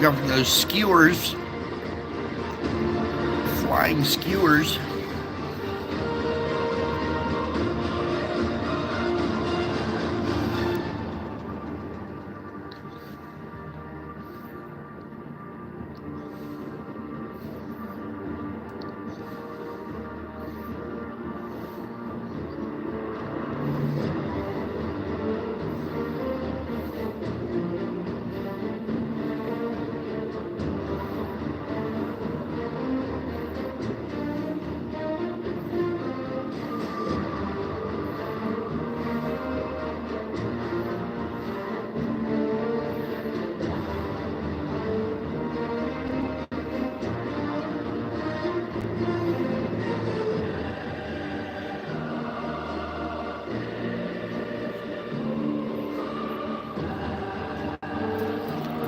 out for those skewers, flying skewers.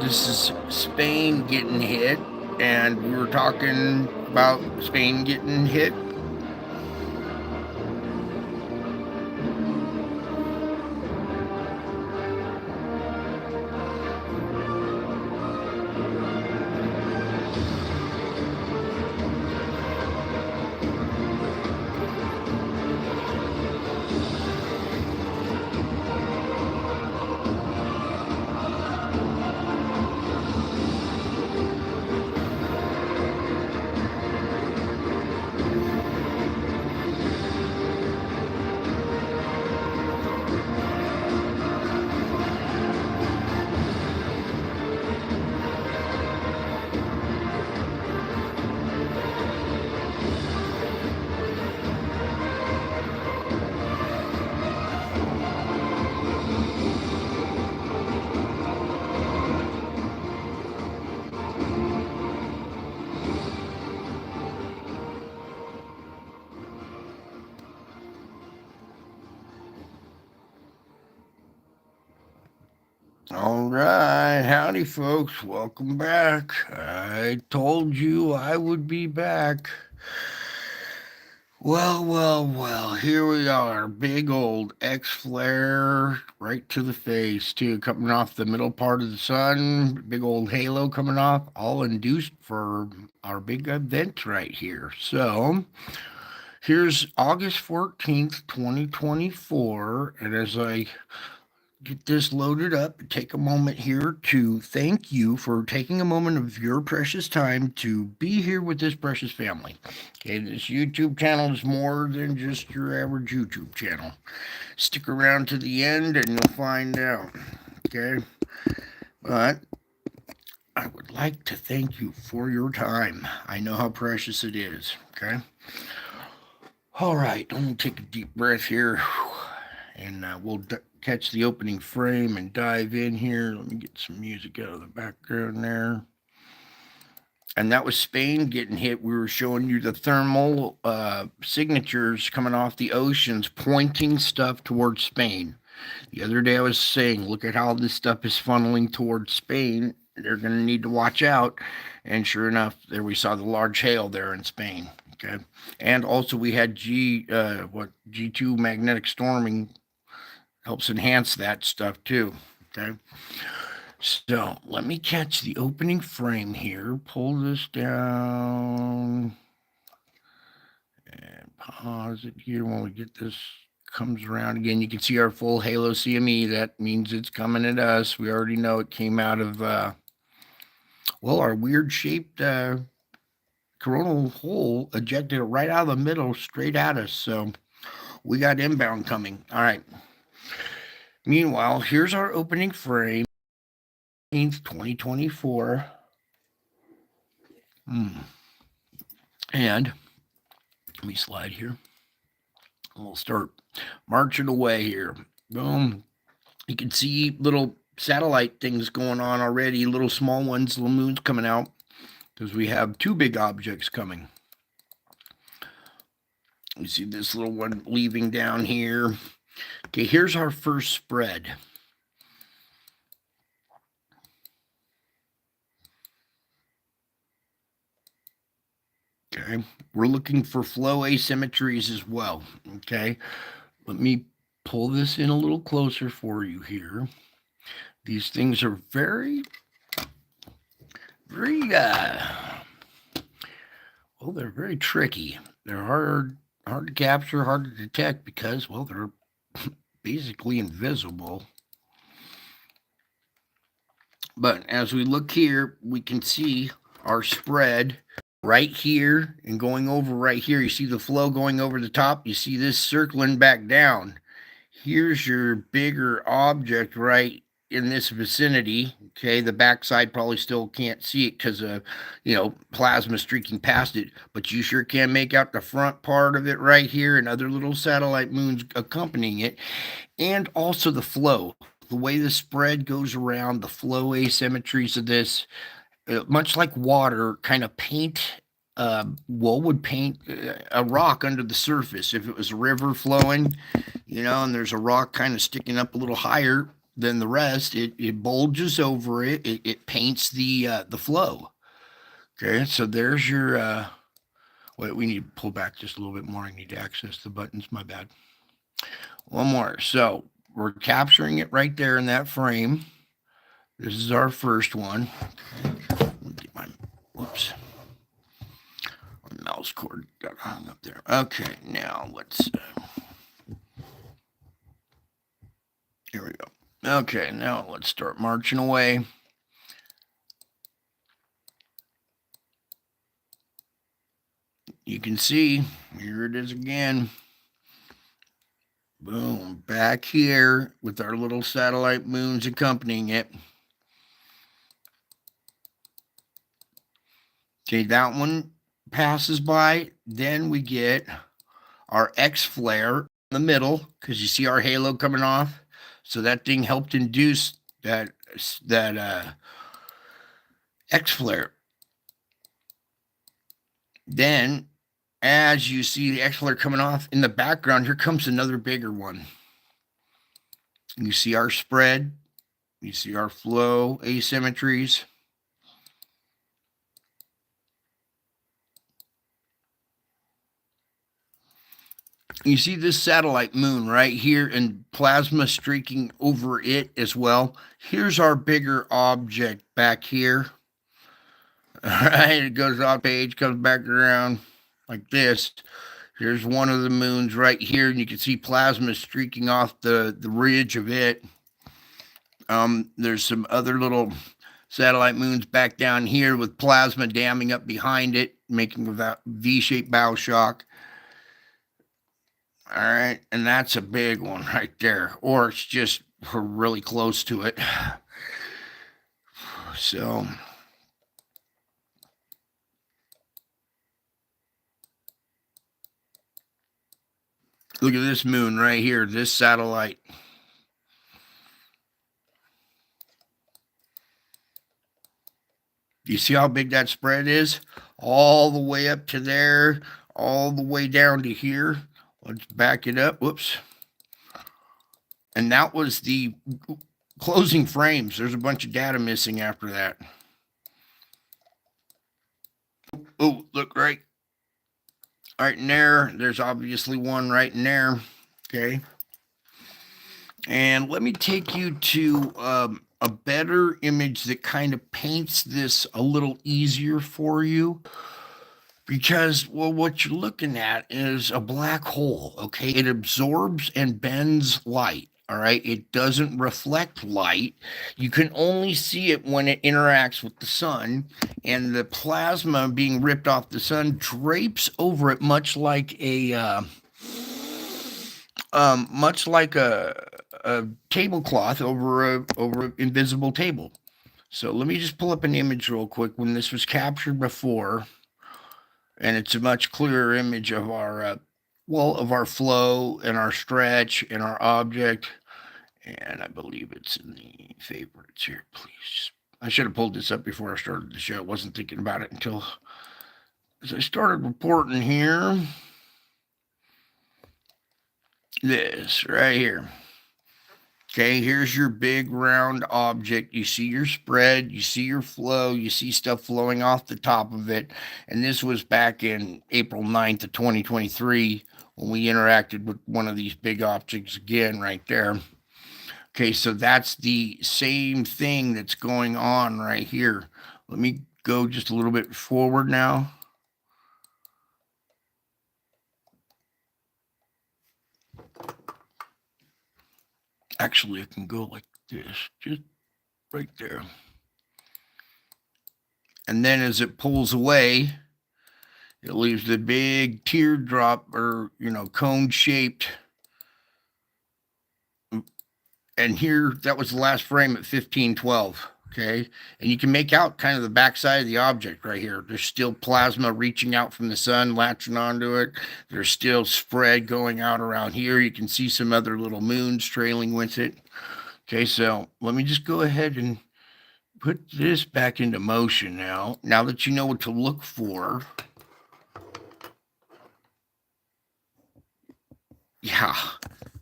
This is Spain getting hit, and we were talking about Spain getting hit. All right, howdy, folks. Welcome back. I told you I would be back. Well, here we are. Big old X flare right to the face, too, coming off the middle part of the sun. Big old halo coming off, all induced for our big event right here. So, here's August 14th, 2024. And as I get this loaded up, take a moment here to thank you for taking a moment of your precious time to be here with this precious family. Okay, this YouTube channel is more than just your average YouTube channel. Stick around to the end and you'll find out. Okay, but I would like to thank you for your time. I know how precious it is. Okay. All right, let me take a deep breath here, and we'll catch the opening frame and dive in here. Let me get some music out of the background there. And that was Spain getting hit. We were showing you the thermal signatures coming off the oceans, pointing stuff towards Spain. The other day I was saying, look at how this stuff is funneling towards Spain. They're going to need to watch out. And sure enough, there we saw the large hail there in Spain. Okay, and also we had G2 magnetic storming helps enhance that stuff too. Okay, so let me catch the opening frame here. Pull this down and pause it here when we get this comes around again. You can see our full halo CME. That means it's coming at us. We already know it came out of our weird shaped coronal hole, ejected it right out of the middle straight at us. So we got inbound coming. All right. Meanwhile, here's our opening frame, 2024. And let me slide here. We'll start marching away here. Boom. You can see little satellite things going on already, little small ones, little moons coming out, because we have two big objects coming. You see this little one leaving down here. Okay, here's our first spread. Okay, we're looking for flow asymmetries as well. Okay, let me pull this in a little closer for you here. These things are very very well, they're very tricky. They're hard to capture, hard to detect because, well, they're basically invisible. But as we look here, we can see our spread right here and going over right here. You see the flow going over the top. You see this circling back down. Here's your bigger object right in this vicinity. Okay, the backside probably still can't see it because of, plasma streaking past it, but you sure can make out the front part of it right here and other little satellite moons accompanying it, and also the flow. The way the spread goes around, the flow asymmetries of this, much like water, kind of paint. Would paint a rock under the surface. If it was a river flowing, and there's a rock kind of sticking up a little higher than the rest, it bulges over it. It paints the flow. Okay, so there's your. Wait, we need to pull back just a little bit more. I need to access the buttons. My bad. One more. So we're capturing it right there in that frame. This is our first one. Get my, whoops. My mouse cord got hung up there. Okay, now let's. Here we go. Okay, now let's start marching away. You can see, here it is again. Boom, back here with our little satellite moons accompanying it. Okay, that one passes by. Then we get our X flare in the middle because you see our halo coming off. So that thing helped induce that X flare. Then, as you see the X flare coming off in the background, here comes another bigger one. You see our spread. You see our flow asymmetries. You see this satellite moon right here and plasma streaking over it as well. Here's our bigger object back here. All right, it goes off page, comes back around like this. Here's one of the moons right here, and you can see plasma streaking off the ridge of it. There's some other little satellite moons back down here with plasma damming up behind it, making a V-shaped bow shock. All right, and that's a big one right there, or it's just really close to it. So look at this moon right here, this satellite. Do you see how big that spread is? All the way up to there, all the way down to here. Let's back it up. Whoops. And that was the closing frames. There's a bunch of data missing after that. Oh, look right in there. There's obviously one right in there. Okay. And let me take you to a better image that kind of paints this a little easier for you. Because, well, what you're looking at is a black hole, okay? It absorbs and bends light, all right? It doesn't reflect light. You can only see it when it interacts with the sun, and the plasma being ripped off the sun drapes over it much like a tablecloth over an invisible table. So let me just pull up an image real quick when this was captured before. And it's a much clearer image of our flow and our stretch and our object. And I believe it's in the favorites here. Please, I should have pulled this up before I started the show. I wasn't thinking about it until as I started reporting here. This right here. Okay, here's your big round object. You see your spread, you see your flow, you see stuff flowing off the top of it. And this was back in April 9th of 2023 when we interacted with one of these big objects again right there. Okay, so that's the same thing that's going on right here. Let me go just a little bit forward now. Actually, I can go like this, just right there. And then as it pulls away, it leaves the big teardrop or, cone shaped. And here, that was the last frame at 1512. Okay. And you can make out kind of the backside of the object right here. There's still plasma reaching out from the sun, latching onto it. There's still spread going out around here. You can see some other little moons trailing with it. Okay. So let me just go ahead and put this back into motion now. Now that you know what to look for. Yeah,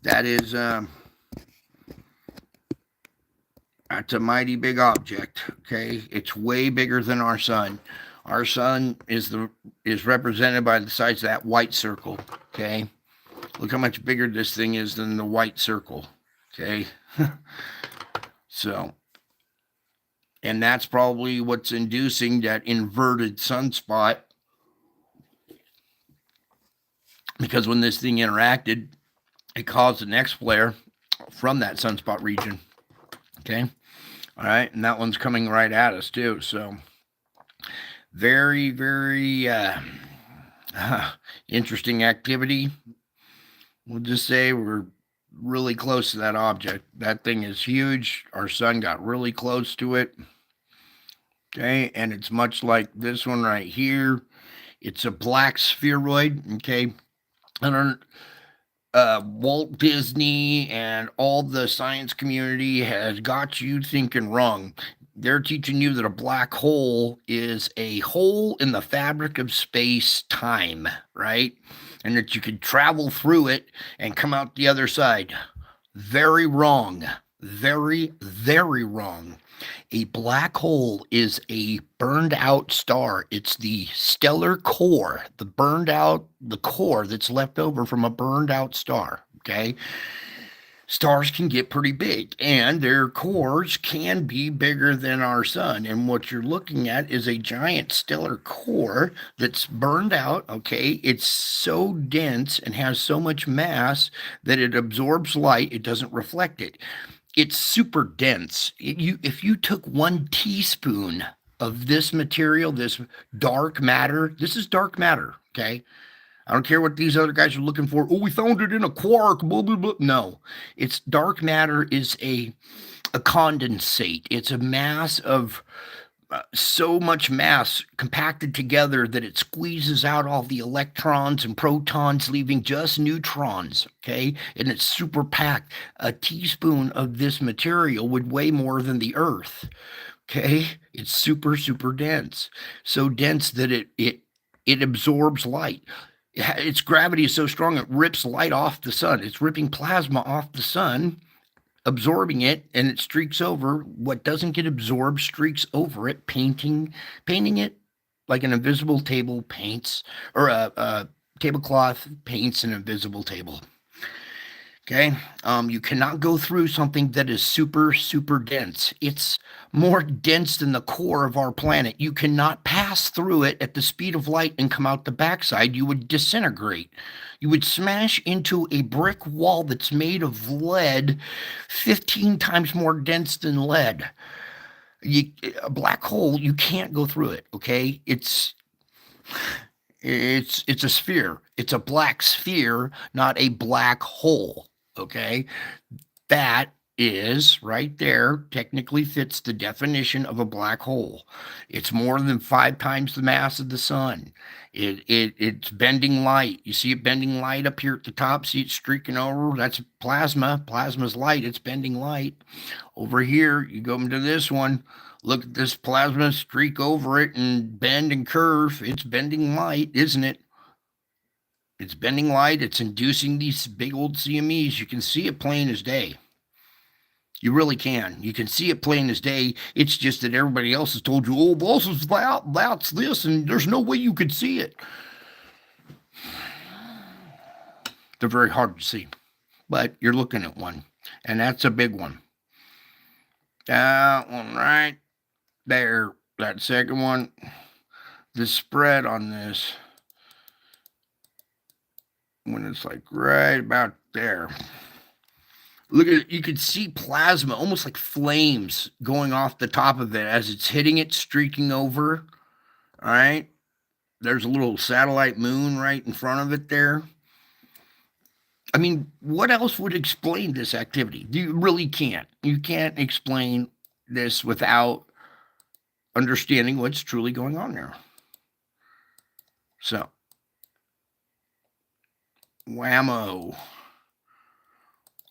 that is that's a mighty big object. Okay, it's way bigger than our sun. Our sun is represented by the size of that white circle. Okay, look how much bigger this thing is than the white circle. Okay, so, and that's probably what's inducing that inverted sunspot. Because when this thing interacted, it caused an X flare from that sunspot region. Okay. All right. And that one's coming right at us, too. So, very, very interesting activity. We'll just say we're really close to that object. That thing is huge. Our sun got really close to it. Okay. And it's much like this one right here. It's a black spheroid. Okay. I don't. Walt Disney and all the science community has got you thinking wrong. They're teaching you that a black hole is a hole in the fabric of space-time, right? And that you could travel through it and come out the other side. Very wrong. Very, very wrong. A black hole is a burned out star. It's the stellar core, the core that's left over from a burned out star. Okay. Stars can get pretty big and their cores can be bigger than our sun. And what you're looking at is a giant stellar core that's burned out. Okay. It's so dense and has so much mass that it absorbs light, it doesn't reflect it. It's super dense. If you took 1 teaspoon of this material, this dark matter, this is dark matter, okay? I don't care what these other guys are looking for. Oh, we found it in a quark, blah, blah, blah. No, it's dark matter is a condensate. It's a mass of so much mass compacted together that it squeezes out all the electrons and protons, leaving just neutrons, okay? And it's super packed. A teaspoon of this material would weigh more than the Earth, okay? It's super, super dense. So dense that it absorbs light. Its gravity is so strong it rips light off the sun. It's ripping plasma off the sun, absorbing it, and it streaks over. What doesn't get absorbed streaks over it, painting it like an invisible table paints, or a tablecloth paints an invisible table. Okay, you cannot go through something that is super, super dense. It's more dense than the core of our planet. You cannot pass through it at the speed of light and come out the backside. You would disintegrate. You would smash into a brick wall that's made of lead, 15 times more dense than lead. A black hole, you can't go through it. Okay, it's a sphere. It's a black sphere, not a black hole. Okay, that is right there, technically fits the definition of a black hole. It's more than 5 times the mass of the sun. It's bending light. You see it bending light up here at the top. See it streaking over. That's plasma. Plasma's light. It's bending light. Over here, you go into this one. Look at this plasma streak over it and bend and curve. It's bending light, isn't it? It's bending light. It's inducing these big old CMEs. You can see it plain as day. You really can. You can see it plain as day. It's just that everybody else has told you, oh, this is that's this, and there's no way you could see it. They're very hard to see, but you're looking at one, and that's a big one. That one right there That second one, the spread on this, when it's like right about there. Look at it, you could see plasma, almost like flames going off the top of it as it's hitting it, streaking over. All right. There's a little satellite moon right in front of it there. I mean, what else would explain this activity? You really can't. You can't explain this without understanding what's truly going on there. So, whammo.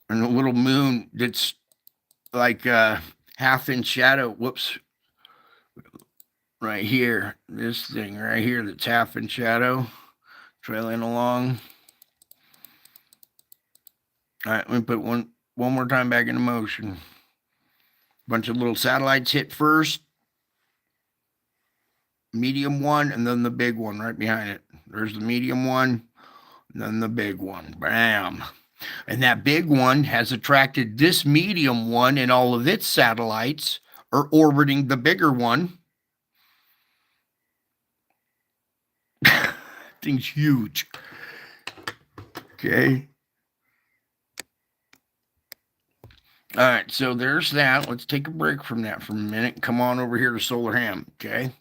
And a little moon that's like half in shadow. Whoops. Right here. This thing right here that's half in shadow, trailing along. All right, let me put one more time back into motion. Bunch of little satellites hit first, medium one, and then the big one right behind it. There's the medium one, and then the big one. Bam. And that big one has attracted this medium one, and all of its satellites are orbiting the bigger one. Thing's huge. Okay. All right, so there's that. Let's take a break from that for a minute and come on over here to solar ham. Okay.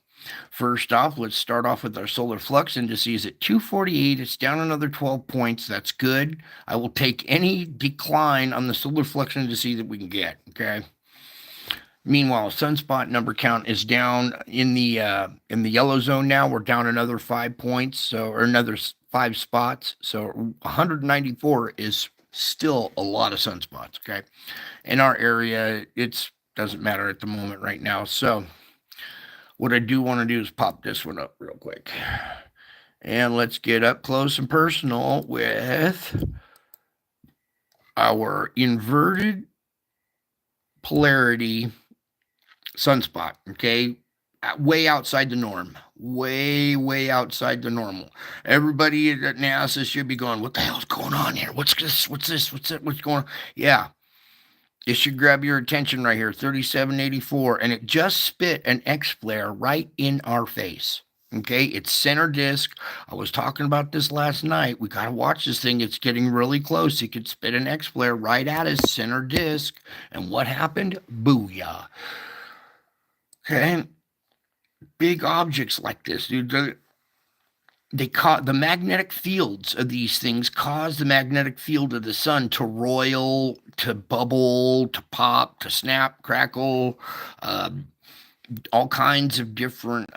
First off, let's start off with our solar flux indices at 248. It's down another 12 points. That's good. I will take any decline on the solar flux indices that we can get. Okay. Meanwhile, sunspot number count is down in the yellow zone now. We're down another 5 points, or another 5 spots. So 194 is still a lot of sunspots. Okay. In our area, it doesn't matter at the moment right now. So what I do want to do is pop this one up real quick. And let's get up close and personal with our inverted polarity sunspot. Okay. Way outside the norm. Way outside the normal. Everybody at NASA should be going, what the hell's going on here? What's this? What's this? What's that? What's going on? Yeah. It should grab your attention right here, 3784, and it just spit an X flare right in our face. Okay, it's center disk. I was talking about this last night. We got to watch this thing. It's getting really close. It could spit an X flare right at his center disk. And what happened? Booyah. Okay, big objects like this, dude. The magnetic fields of these things cause the magnetic field of the sun to roil, to bubble, to pop, to snap, crackle, all kinds of different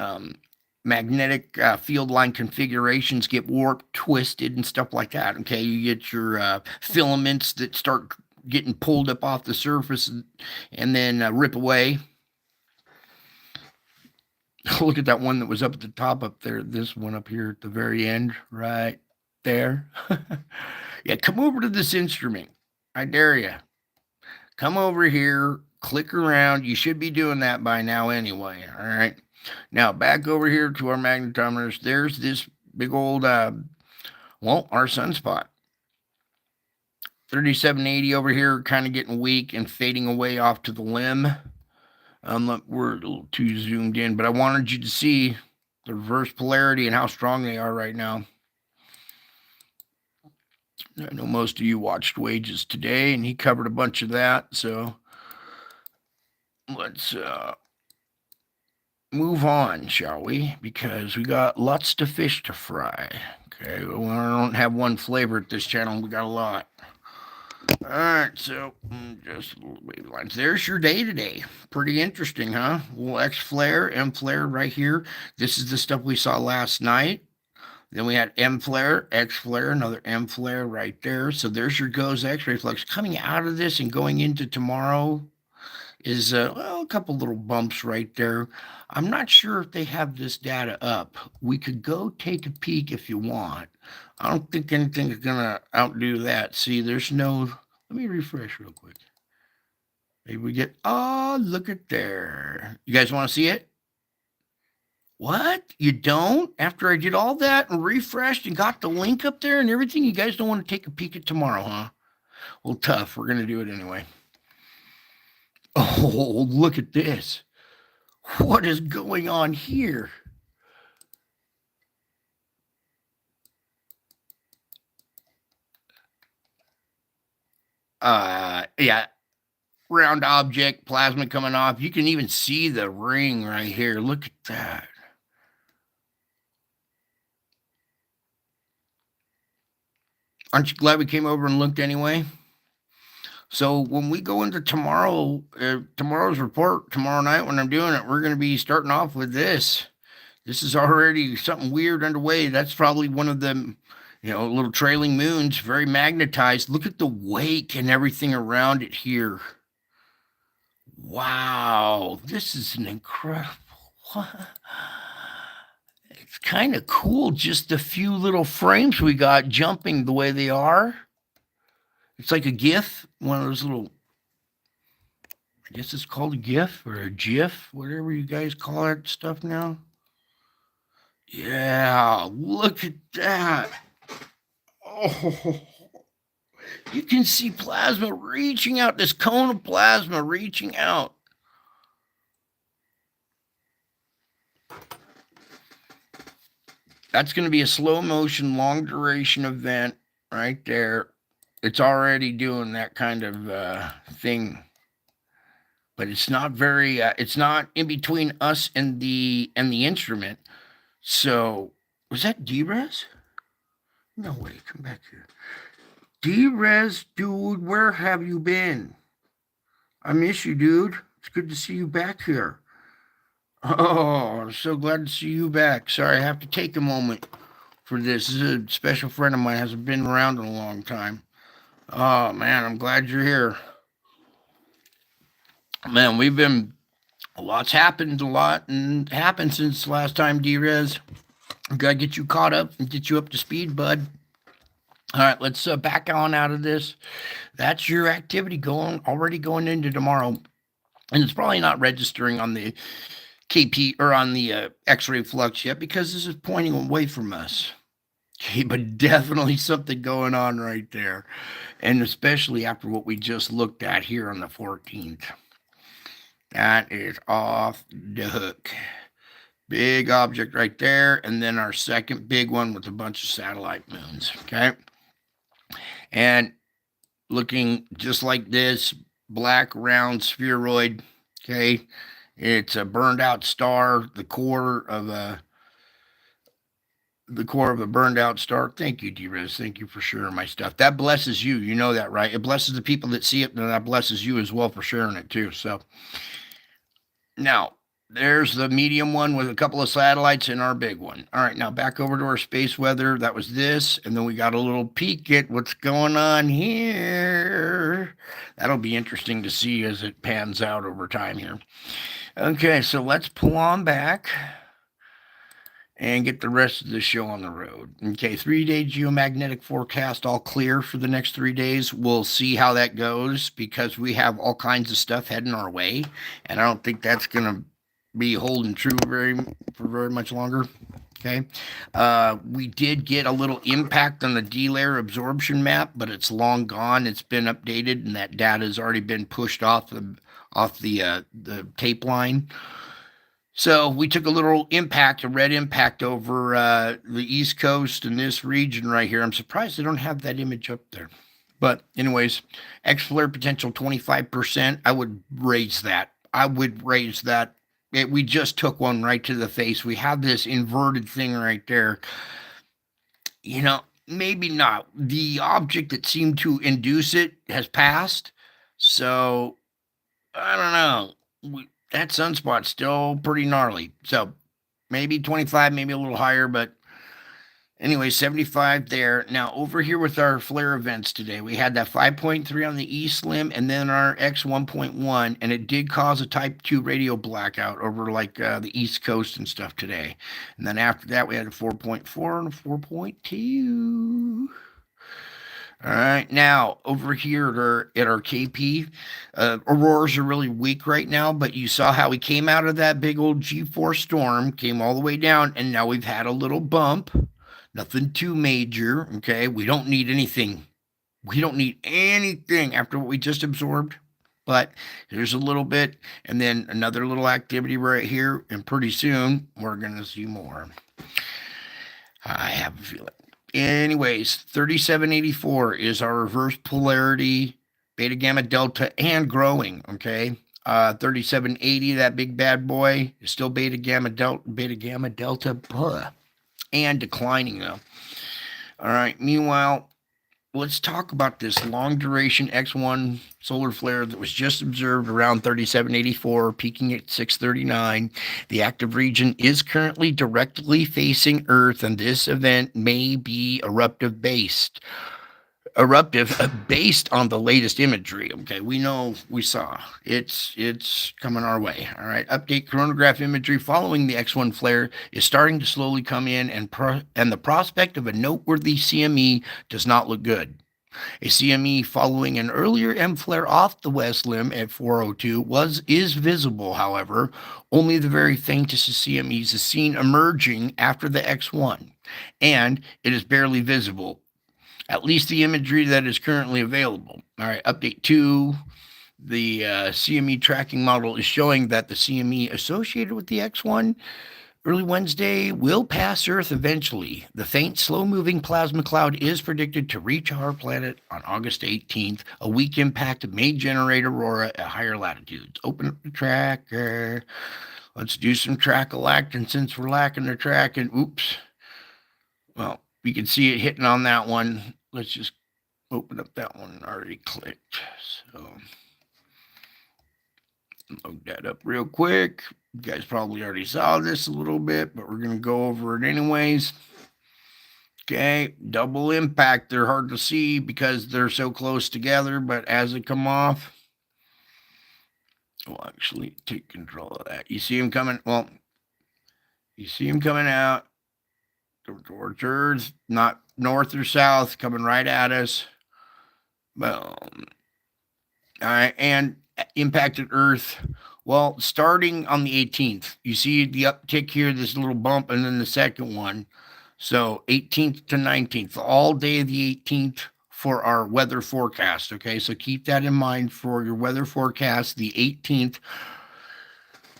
magnetic field line configurations get warped, twisted, and stuff like that. Okay, you get your filaments that start getting pulled up off the surface and then rip away. Look at that one that was up at the top up there. This one up here at the very end, right there. Yeah, come over to this instrument. I dare you. Come over here, click around. You should be doing that by now anyway. All right. Now back over here to our magnetometers. There's this big old, our sunspot. 3780 over here, kind of getting weak and fading away off to the limb. We're a little too zoomed in, but I wanted you to see the reverse polarity and how strong they are right now. I know most of you watched Wages today, and he covered a bunch of that. So let's move on, shall we? Because we got lots of fish to fry. Okay, well, I don't have one flavor at this channel. We got a lot. All right, so just little wave lines. There's your day today. Pretty interesting, huh? Little X flare, M flare right here. This is the stuff we saw last night. Then we had M flare, X flare, another M flare right there. So there's your GOES X-ray flux. Coming out of this and going into tomorrow is a couple little bumps right there. I'm not sure if they have this data up. We could go take a peek if you want. I don't think anything's gonna outdo that. See, there's no. Let me refresh real quick. Maybe we get. Oh, look at there. You guys want to see it? What? You don't? After I did all that and refreshed and got the link up there and everything, you guys don't want to take a peek at tomorrow, huh? Well, tough. We're gonna do it anyway. Oh, look at this. What is going on here? Yeah, round object, plasma coming off. You can even see the ring right here. Look at that. Aren't you glad we came over and looked anyway? So when we go into tomorrow's report tomorrow night when I'm doing it, we're going to be starting off with this. This is already something weird underway. That's probably one of them, little trailing moons, very magnetized. Look at the wake and everything around it here. Wow, this is an incredible. It's kind of cool, just the few little frames we got jumping the way they are. It's like a GIF, one of those little, I guess it's called a GIF or a GIF, whatever you guys call that stuff now. Yeah, look at that. Oh, you can see plasma reaching out, this cone of plasma reaching out. That's going to be a slow motion, long duration event right there. It's already doing that kind of thing, but it's not very. It's not in between us and the instrument. So was that D-Res? No way, come back here. D-Res, dude, where have you been? I miss you, dude. It's good to see you back here. Oh, I'm so glad to see you back. Sorry, I have to take a moment for this. This is a special friend of mine, hasn't been around in a long time. Oh man, I'm glad you're here. Man, a lot's happened, a lot and happened since last time, D-Res. Gotta get you caught up and get you up to speed, bud. All right, let's back on out of this. That's your activity already going into tomorrow. And it's probably not registering on the KP or on the X-ray flux yet because this is pointing away from us. Okay, but definitely something going on right there. And especially after what we just looked at here on the 14th. That is off the hook. Big object right there. And then our second big one with a bunch of satellite moons. Okay. And looking just like this, black round spheroid. Okay. It's a burned out star, the core of a burned out star. Thank you, D-Riz. Thank you for sharing my stuff. That blesses you. You know that, right? It blesses the people that see it, and that blesses you as well for sharing it too. So now there's the medium one with a couple of satellites and our big one. All right, now back over to our space weather. That was this, and then we got a little peek at what's going on here. That'll be interesting to see as it pans out over time here. Okay, so let's pull on back and get the rest of the show on the road. Okay, 3-day geomagnetic forecast all clear for the next 3 days. We'll see how that goes because we have all kinds of stuff heading our way, and I don't think that's going to be holding true for very much longer. Okay, we did get a little impact on the D-layer absorption map, but it's long gone. It's been updated, and that data has already been pushed off the tape line. So we took a little impact, a red impact over the East Coast and this region right here. I'm surprised they don't have that image up there. But anyways, X flare potential 25%. I would raise that. We just took one right to the face. We have this inverted thing right there. Maybe not. The object that seemed to induce it has passed. So I don't know. That sunspot's still pretty gnarly. So maybe 25, maybe a little higher, but anyway, 75 there. Now over here with our flare events today, we had that 5.3 on the east limb and then our X 1.1, and it did cause a type 2 radio blackout over like the east coast and stuff today. And then after that, we had a 4.4 and a 4.2. All right, now over here at our KP, auroras are really weak right now, but you saw how we came out of that big old G4 storm, came all the way down, and now we've had a little bump. Nothing too major, okay? We don't need anything. We don't need anything after what we just absorbed. but here's a little bit, and then another little activity right here, and pretty soon we're going to see more. I have a feeling. Anyways, 3784 is our reverse polarity, beta gamma delta, and growing. Okay. 3780, that big bad boy, is still beta gamma delta, and declining though. All right. Meanwhile, let's talk about this long duration X1 solar flare that was just observed around 3784, peaking at 639. The active region is currently directly facing Earth, and this event may be eruptive based on the latest imagery. Okay, we know, we saw it's coming our way. All right, update coronagraph imagery following the X1 flare is starting to slowly come in, and the prospect of a noteworthy CME does not look good. A CME following an earlier M flare off the west limb at 402 is visible. However, only the very faintest of CMEs is seen emerging after the X1, and it is barely visible, at least the imagery that is currently available. All right, update 2. The CME tracking model is showing that the CME associated with the X1 early Wednesday will pass Earth eventually. The faint, slow-moving plasma cloud is predicted to reach our planet on August 18th. A weak impact may generate aurora at higher latitudes. Open up the tracker. Let's do some track-a-lactin since we're lacking the track. And oops. Well, you can see it hitting on that one. Let's just open up that one. Already clicked. So load that up real quick. You guys probably already saw this a little bit, but we're going to go over it anyways. Okay, double impact. They're hard to see because they're so close together, but as they come off, we'll actually take control of that. You see them coming, well, you see them coming out towards Earth, not north or south, coming right at us. Boom. All right, and impacted Earth. Well, starting on the 18th, you see the uptick here, this little bump, and then the second one. So 18th to 19th, all day of the 18th for our weather forecast. Okay, so keep that in mind for your weather forecast, the 18th.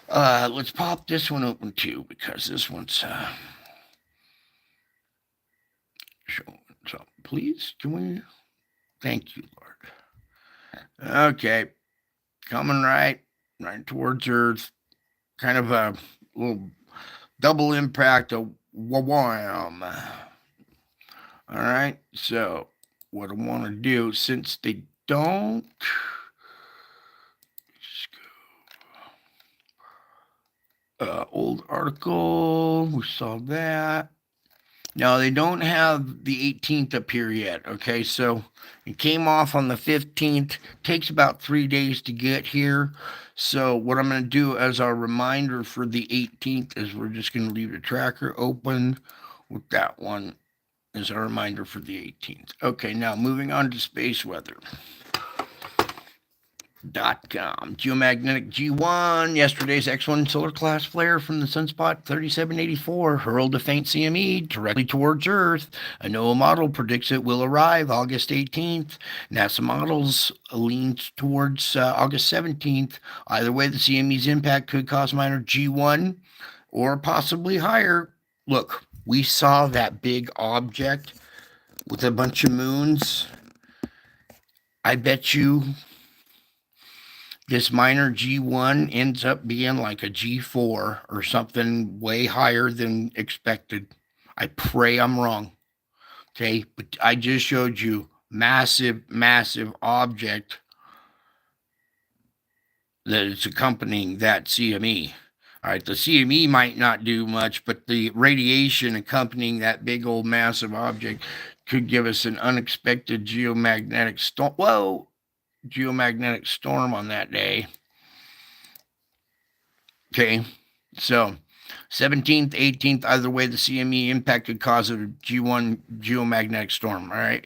Let's pop this one open too, because this one's showing something. Please, can we? Thank you, Lord. Okay, coming right towards Earth. Kind of a little double impact of wham. All right, so what I want to do, since they don't, old article, we saw that. Now they don't have the 18th up here yet. Okay, so it came off on the 15th. Takes about 3 days to get here. So what I'm going to do as our reminder for the 18th is we're just going to leave the tracker open with that one as a reminder for the 18th. Okay, now moving on to space weather. .com. Geomagnetic G1, yesterday's X1 solar class flare from the sunspot 3784 hurled a faint CME directly towards Earth. A NOAA model predicts it will arrive August 18th. NASA models lean towards August 17th. Either way, the CME's impact could cause minor G1 or possibly higher. Look, we saw that big object with a bunch of moons. I bet you this minor G1 ends up being like a G4 or something way higher than expected. I pray I'm wrong. Okay, but I just showed you massive object that is accompanying that CME. All right, the CME might not do much, but the radiation accompanying that big old massive object could give us an unexpected geomagnetic storm. Whoa! Geomagnetic storm on that day. Okay, so 17th, 18th, either way, the CME impact could cause a G1 geomagnetic storm. All right,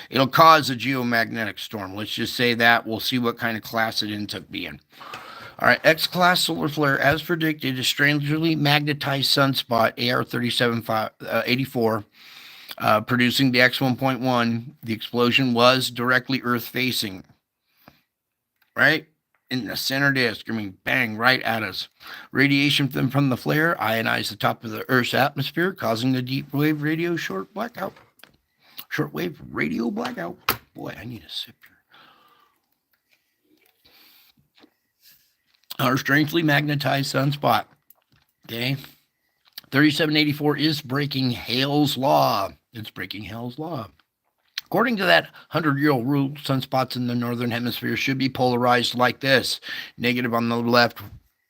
it'll cause a geomagnetic storm. Let's just say that. We'll see what kind of class it ends up being. All right, X-class solar flare, as predicted, a strangely magnetized sunspot, AR 3784, producing the X1.1. The explosion was directly Earth-facing. right in the center disk. I mean, bang, right at us. Radiation from the flare ionized the top of the Earth's atmosphere, causing the deep wave radio blackout. Shortwave radio blackout. Boy, I need a sip here. Our strangely magnetized sunspot. Okay. 3784 is breaking Hale's law. It's breaking Hale's law. According to that 100-year-old rule, sunspots in the northern hemisphere should be polarized like this: negative on the left,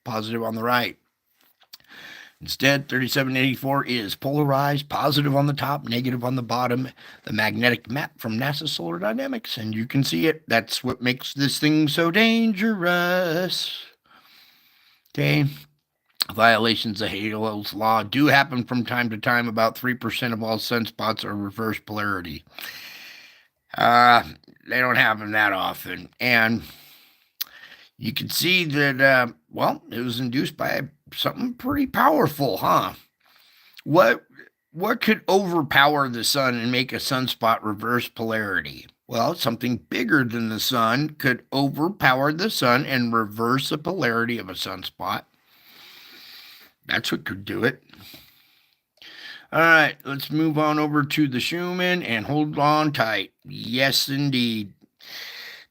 positive on the right. Instead, 3784 is polarized, positive on the top, negative on the bottom. The magnetic map from NASA Solar Dynamics, and you can see it. That's what makes this thing so dangerous. Okay. Violations of Hale's law do happen from time to time. About 3% of all sunspots are reverse polarity. They don't happen that often. And you can see that, it was induced by something pretty powerful, huh? What could overpower the sun and make a sunspot reverse polarity? Well, something bigger than the sun could overpower the sun and reverse the polarity of a sunspot. That's what could do it. All right, let's move on over to the Schumann and hold on tight. Yes, indeed.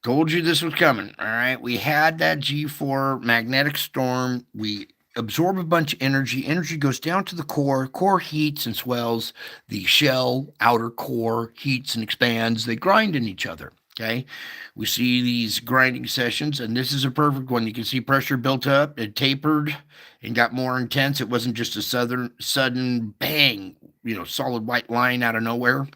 Told you this was coming. All right, we had that G4 magnetic storm. We absorb a bunch of energy. Energy goes down to the core. Core heats and swells. The shell, outer core, heats and expands. They grind in each other. Okay, we see these grinding sessions, and this is a perfect one. You can see pressure built up, it tapered, and got more intense. It wasn't just a sudden bang, solid white line out of nowhere.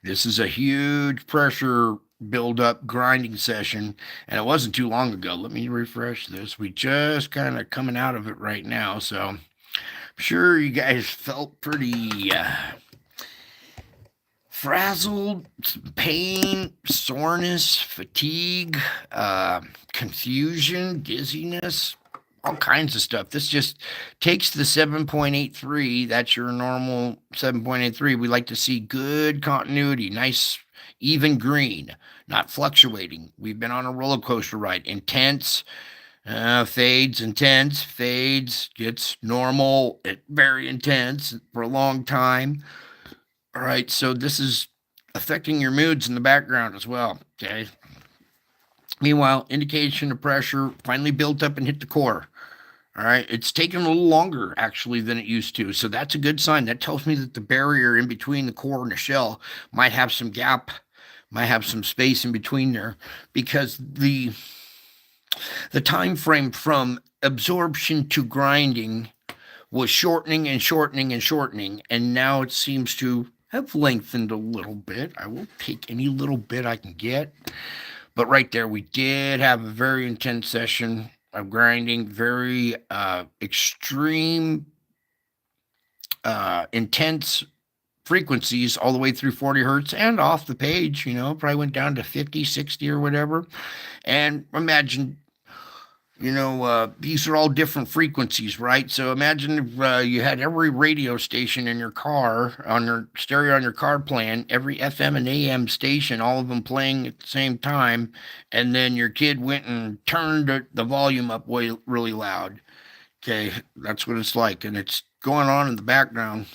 This is a huge pressure build-up grinding session, and it wasn't too long ago. Let me refresh this. We just kind of coming out of it right now, so I'm sure you guys felt pretty frazzled, pain, soreness, fatigue, confusion, dizziness, all kinds of stuff. This just takes the 7.83. That's your normal 7.83. We like to see good continuity, nice, even green, not fluctuating. We've been on a roller coaster ride. Intense, fades, intense, fades, gets normal, very intense for a long time. All right, so this is affecting your moods in the background as well, okay? Meanwhile, indication of pressure finally built up and hit the core. All right, it's taken a little longer actually than it used to, so that's a good sign. That tells me that the barrier in between the core and the shell might have some gap, might have some space in between there, because the time frame from absorption to grinding was shortening and shortening and shortening, and now it seems to have lengthened a little bit. I will take any little bit I can get. But right there, we did have a very intense session of grinding, very extreme, intense frequencies all the way through 40 hertz and off the page, probably went down to 50, 60 or whatever. And imagine, these are all different frequencies, right? So imagine if you had every radio station in your car, on your stereo on your car playing, every FM and AM station, all of them playing at the same time, and then your kid went and turned the volume up really loud. Okay, that's what it's like, and it's going on in the background.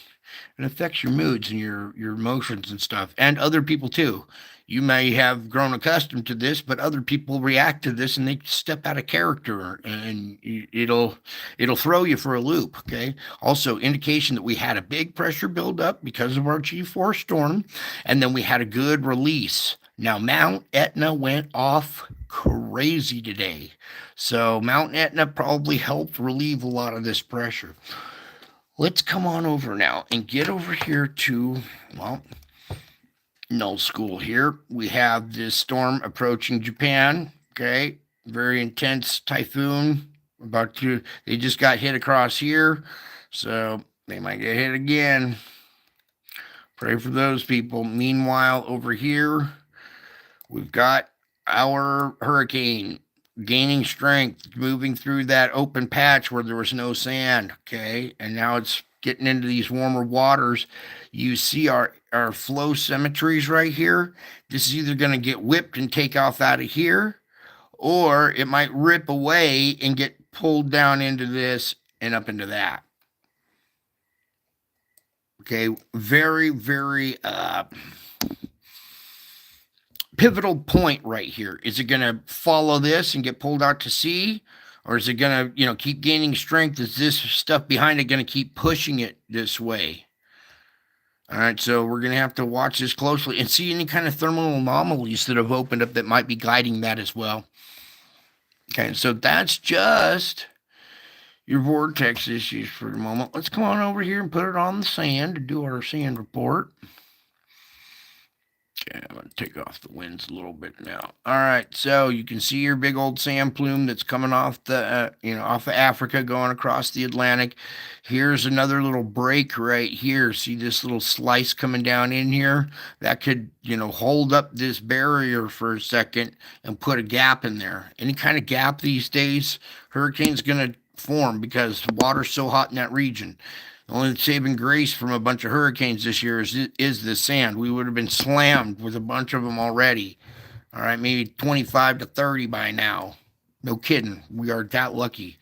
It affects your moods and your emotions and stuff, and other people too. You may have grown accustomed to this, but other people react to this and they step out of character, and it'll throw you for a loop. Okay. Also, indication that we had a big pressure buildup because of our G4 storm, and then we had a good release. Now, Mount Etna went off crazy today, so Mount Etna probably helped relieve a lot of this pressure. Let's come on over now and get over here to, null school here. We have this storm approaching Japan. Okay. Very intense typhoon. They just got hit across here. So they might get hit again. Pray for those people. Meanwhile, over here, we've got our hurricane gaining strength, moving through that open patch where there was no sand. Okay. And now it's getting into these warmer waters. You see our flow symmetries right here. This is either going to get whipped and take off out of here, or it might rip away and get pulled down into this and up into that. Okay, very, very pivotal point right here. Is it going to follow this and get pulled out to sea? Or is it going to, keep gaining strength? Is this stuff behind it going to keep pushing it this way? All right, so we're going to have to watch this closely and see any kind of thermal anomalies that have opened up that might be guiding that as well. Okay, so that's just your vortex issues for the moment. Let's come on over here and put it on the sand to do our sand report. Okay, I'm going to take off the winds a little bit now. All right, so you can see your big old sand plume that's coming off the, off of Africa, going across the Atlantic. Here's another little break right here. See this little slice coming down in here? That could, hold up this barrier for a second and put a gap in there. Any kind of gap these days, hurricane's going to form because the water's so hot in that region. The only saving grace from a bunch of hurricanes this year is the sand. We would have been slammed with a bunch of them already. All right, maybe 25 to 30 by now. No kidding. We are that lucky.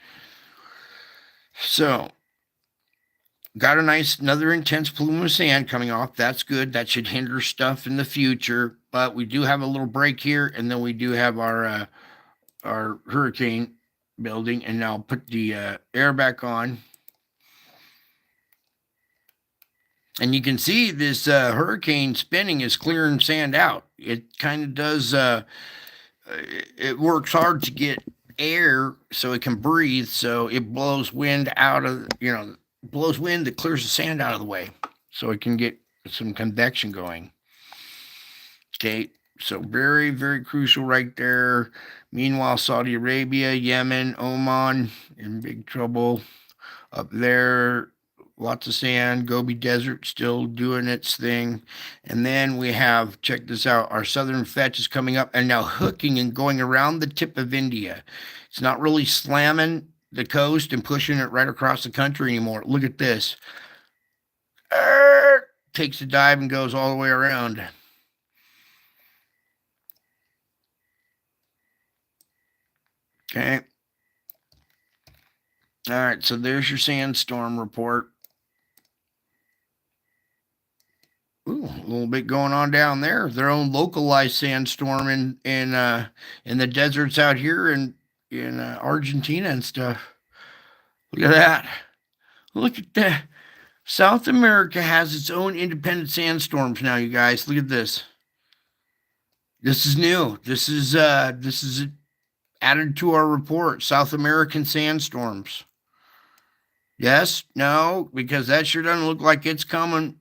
So, got another intense plume of sand coming off. That's good. That should hinder stuff in the future. But we do have a little break here, and then we do have our hurricane building. And now I'll put the air back on. And you can see this hurricane spinning is clearing sand out. It kind of does, it works hard to get air so it can breathe. So it blows wind out of, blows wind that clears the sand out of the way so it can get some convection going. Okay, so very, very crucial right there. Meanwhile, Saudi Arabia, Yemen, Oman in big trouble up there. Lots of sand. Gobi Desert still doing its thing. And then we have, check this out, our southern fetch is coming up and now hooking and going around the tip of India. It's not really slamming the coast and pushing it right across the country anymore. Look at this. Takes a dive and goes all the way around. Okay. All right, so there's your sandstorm report. Ooh, a little bit going on down there. Their own localized sandstorm in the deserts out here in Argentina and stuff. Look at that. Look at that. South America has its own independent sandstorms now, you guys. Look at this. This is new. This is added to our report. South American sandstorms. Yes, no, because that sure doesn't look like it's coming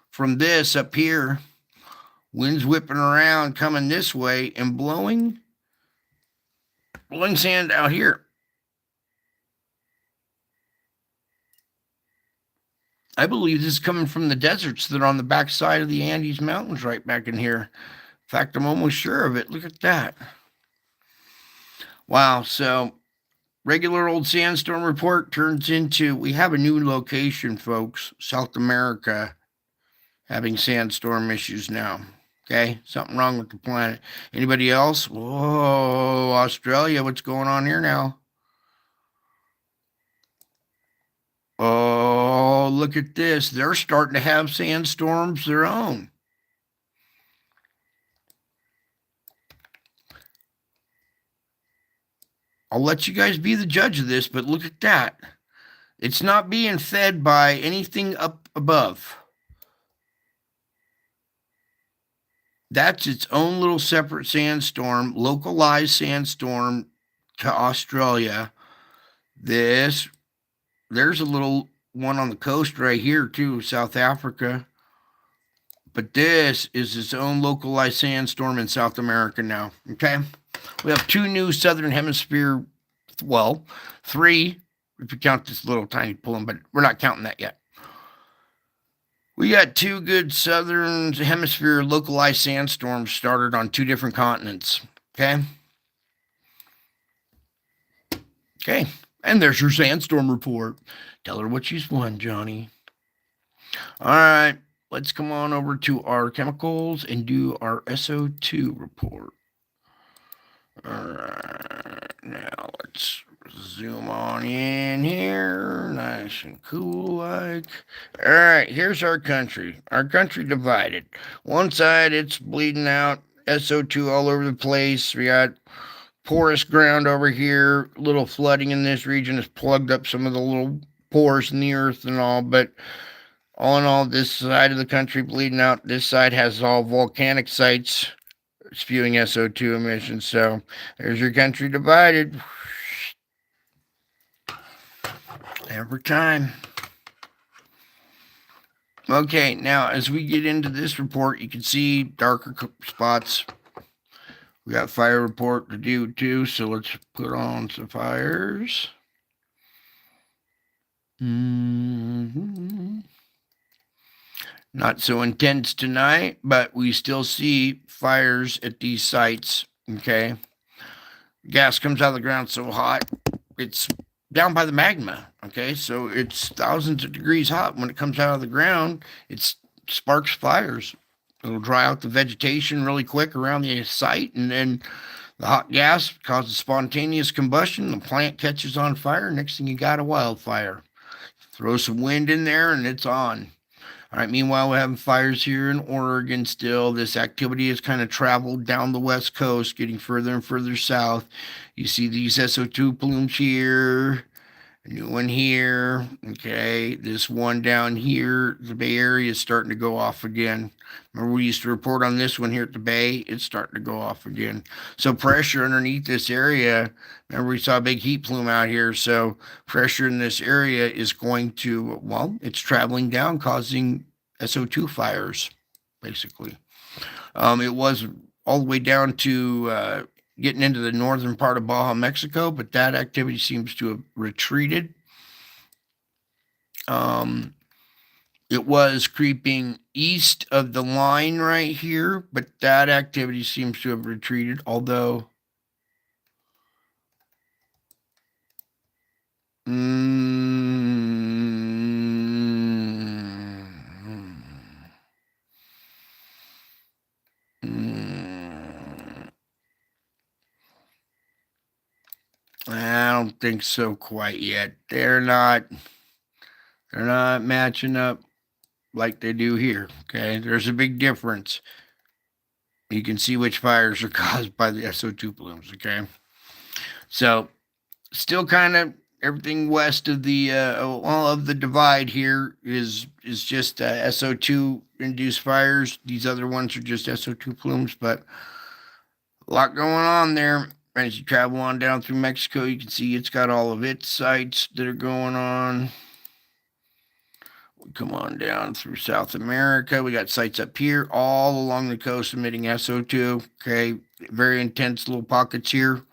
from this up here. Winds whipping around, coming this way and blowing sand out here. I believe this is coming from the deserts that are on the backside of the Andes Mountains right back in here. In fact, I'm almost sure of it. Look at that. Wow, so regular old sandstorm report turns into, we have a new location, folks. South America having sandstorm issues now. Okay, something wrong with the planet. Anybody else? Whoa, Australia, what's going on here now? Oh, look at this. They're starting to have sandstorms their own. I'll let you guys be the judge of this, but look at that. It's not being fed by anything up above. That's its own little separate sandstorm, localized sandstorm to Australia. There's a little one on the coast right here too, South Africa. But this is its own localized sandstorm in South America now. Okay, we have two new southern hemisphere, well, three if you count this little tiny plume, but we're not counting that yet. We got two good southern hemisphere localized sandstorms started on two different continents. Okay. Okay. And there's your sandstorm report. Tell her what she's won, Johnny. All right. Let's come on over to our chemicals and do our SO2 report. Alright, now let's zoom on in here. Nice and cool like. Alright, here's our country. Our country divided. One side, it's bleeding out. SO2 all over the place. We got porous ground over here. Little flooding in this region has plugged up some of the little pores in the earth and all. But all in all, this side of the country bleeding out. This side has all volcanic sites spewing SO2 emissions. So there's your country divided. Every time. Okay, now as we get into this report, you can see darker spots. We got fire report to do too, so let's put on some fires. Not so intense tonight, but we still see fires at these sites. Okay. Gas comes out of the ground so hot, it's down by the magma. Okay. So it's thousands of degrees hot. When it comes out of the ground, it sparks fires. It'll dry out the vegetation really quick around the site, and then the hot gas causes spontaneous combustion. The plant catches on fire. Next thing you got, a wildfire. Throw some wind in there, and it's on. All right, meanwhile, we're having fires here in Oregon still. This activity has kind of traveled down the west coast, getting further and further south. You see these SO2 plumes here, a new one here. Okay, this one down here, the Bay Area is starting to go off again. Remember, we used to report on this one here at the Bay. It's starting to go off again. So pressure underneath this area, remember we saw a big heat plume out here. So pressure in this area is going to, well, it's traveling down, causing SO2 fires, basically. It was all the way down to getting into the northern part of Baja, Mexico, but that activity seems to have retreated. It was creeping east of the line right here, but that activity seems to have retreated, although I don't think so quite yet. They're not matching up like they do here. Okay, there's a big difference. You can see which fires are caused by the SO2 plumes. Okay, so still kind of everything west of the of the divide here is just SO2 induced fires. These other ones are just SO2 plumes, but a lot going on there. As you travel on down through Mexico, you can see it's got all of its sites that are going on. We come on down through South America. We got sites up here all along the coast emitting SO2. Okay, very intense little pockets here.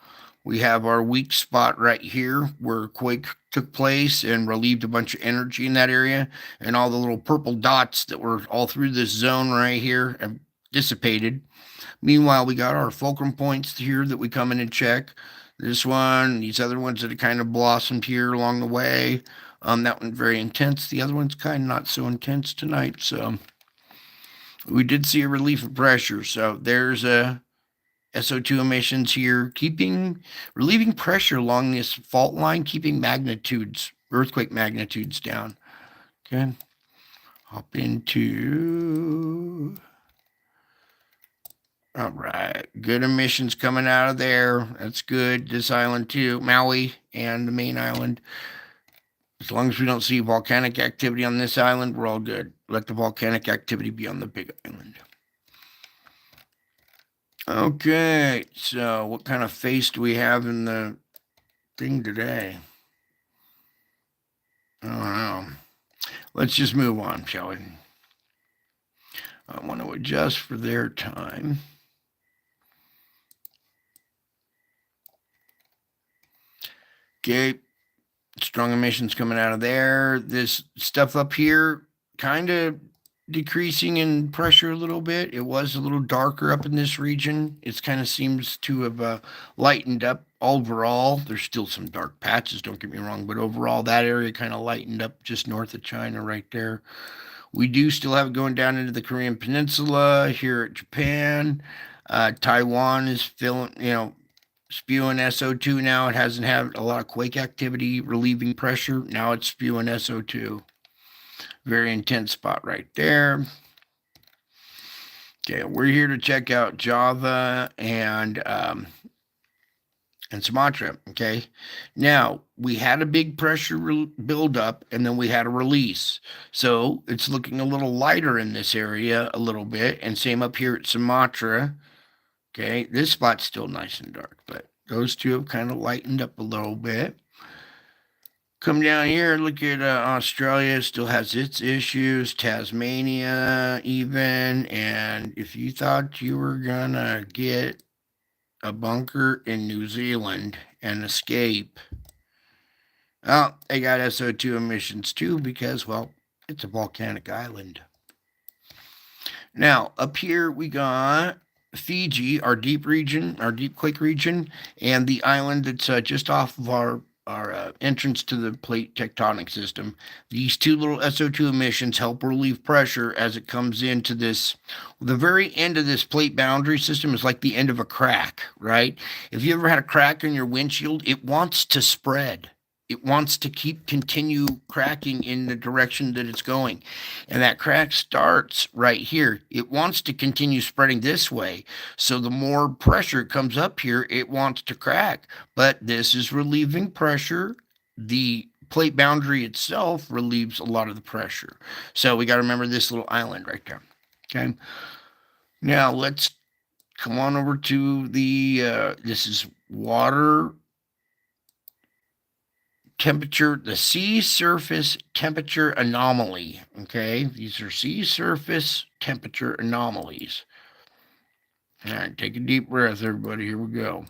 We have our weak spot right here where a quake took place and relieved a bunch of energy in that area. And all the little purple dots that were all through this zone right here have dissipated. Meanwhile, we got our fulcrum points here that we come in and check. This one, these other ones that have kind of blossomed here along the way. That one's very intense. The other one's kind of not so intense tonight. So we did see a relief of pressure. So there's a SO2 emissions here, relieving pressure along this fault line, keeping earthquake magnitudes down. Okay. Hop into. All right. Good emissions coming out of there. That's good. This island too, Maui and the main island. As long as we don't see volcanic activity on this island, we're all good. Let the volcanic activity be on the big island. Okay, so what kind of face do we have in the thing today? I don't know. Let's just move on, shall we? I want to adjust for their time. Okay, strong emissions coming out of there. This stuff up here kind of decreasing in pressure a little bit. It was a little darker up in this region. It kind of seems to have lightened up overall. There's still some dark patches, don't get me wrong, but overall that area kind of lightened up just north of China right there. We do still have it going down into the Korean Peninsula, here at Japan. Taiwan is feeling, spewing SO2 now. It hasn't had a lot of quake activity relieving pressure. Now it's spewing SO2. Very intense spot right there. Okay, we're here to check out Java and Sumatra. Okay, now we had a big pressure buildup and then we had a release. So it's looking a little lighter in this area a little bit, and same up here at Sumatra. Okay, this spot's still nice and dark, but those two have kind of lightened up a little bit. Come down here, look at Australia, still has its issues, Tasmania even, and if you thought you were gonna get a bunker in New Zealand and escape, well, they got SO2 emissions too because, well, it's a volcanic island. Now, up here we got Fiji, our deep region, our deep quake region, and the island that's just off of our entrance to the plate tectonic system. These two little SO2 emissions help relieve pressure as it comes into this. The very end of this plate boundary system is like the end of a crack, right? If you ever had a crack in your windshield, it wants to spread. It wants to continue cracking in the direction that it's going. And that crack starts right here. It wants to continue spreading this way. So the more pressure comes up here, it wants to crack. But this is relieving pressure. The plate boundary itself relieves a lot of the pressure. So we got to remember this little island right there. Okay. Now let's come on over to the, this is water temperature, the sea surface temperature anomaly. Okay, these are sea surface temperature anomalies. All right, take a deep breath, everybody. Here we go.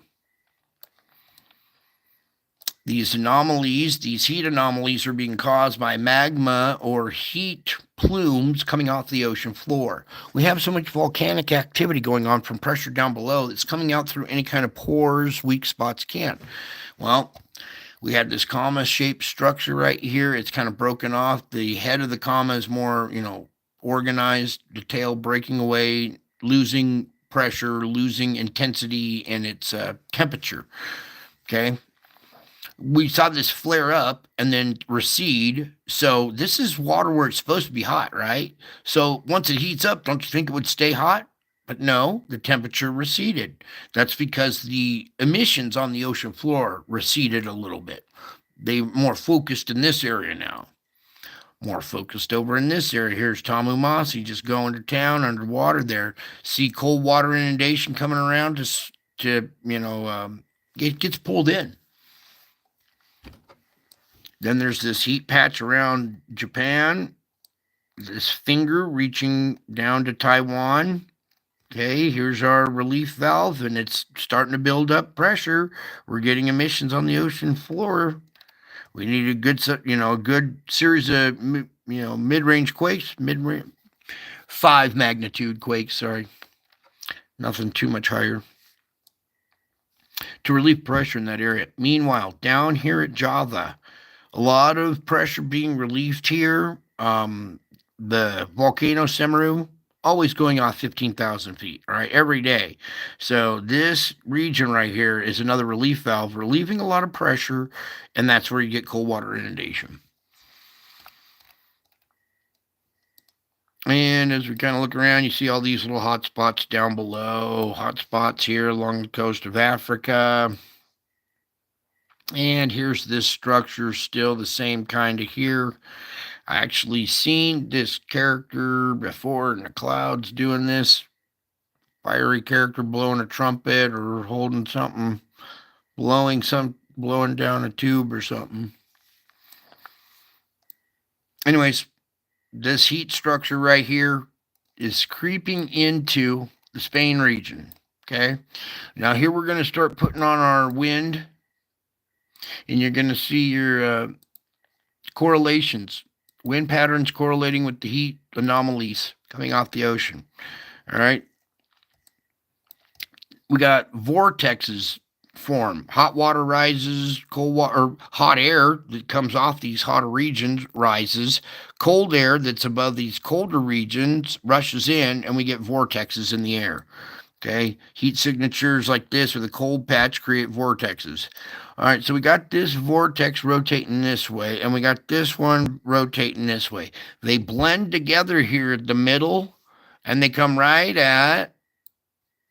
These anomalies, these heat anomalies, are being caused by magma or heat plumes coming off the ocean floor. We have so much volcanic activity going on from pressure down below that's coming out through any kind of pores weak spots can't. Well, we had this comma-shaped structure right here. It's kind of broken off. The head of the comma is more, organized. The tail breaking away, losing pressure, losing intensity in its temperature. Okay. We saw this flare up and then recede. So this is water where it's supposed to be hot, right? So once it heats up, don't you think it would stay hot? But no, the temperature receded. That's because the emissions on the ocean floor receded a little bit. They're more focused in this area now. More focused over in this area. Here's Tamumasi just going to town underwater there. See cold water inundation coming around it gets pulled in. Then there's this heat patch around Japan. This finger reaching down to Taiwan. Okay, here's our relief valve, and it's starting to build up pressure. We're getting emissions on the ocean floor. We need a good series of, mid-range quakes, 5 magnitude quakes, sorry. Nothing too much higher. To relieve pressure in that area. Meanwhile, down here at Java, a lot of pressure being relieved here. The volcano Semeru, always going off 15,000 feet, all right, every day. So this region right here is another relief valve, relieving a lot of pressure, and that's where you get cold water inundation. And as we kind of look around, you see all these little hot spots down below, hot spots here along the coast of Africa. And here's this structure, still the same kind of here. I actually seen this character before in the clouds doing this. Fiery character blowing a trumpet or holding something, blowing down a tube or something. Anyways, this heat structure right here is creeping into the Spain region. Okay. Now here we're going to start putting on our wind, and you're going to see your correlations. Wind patterns correlating with the heat anomalies coming off the ocean. All right. We got vortexes form. Hot water rises, cold water, or hot air that comes off these hotter regions rises. Cold air that's above these colder regions rushes in, and we get vortexes in the air. Okay, heat signatures like this with a cold patch create vortexes. All right, so we got this vortex rotating this way, and we got this one rotating this way. They blend together here at the middle, and they come right at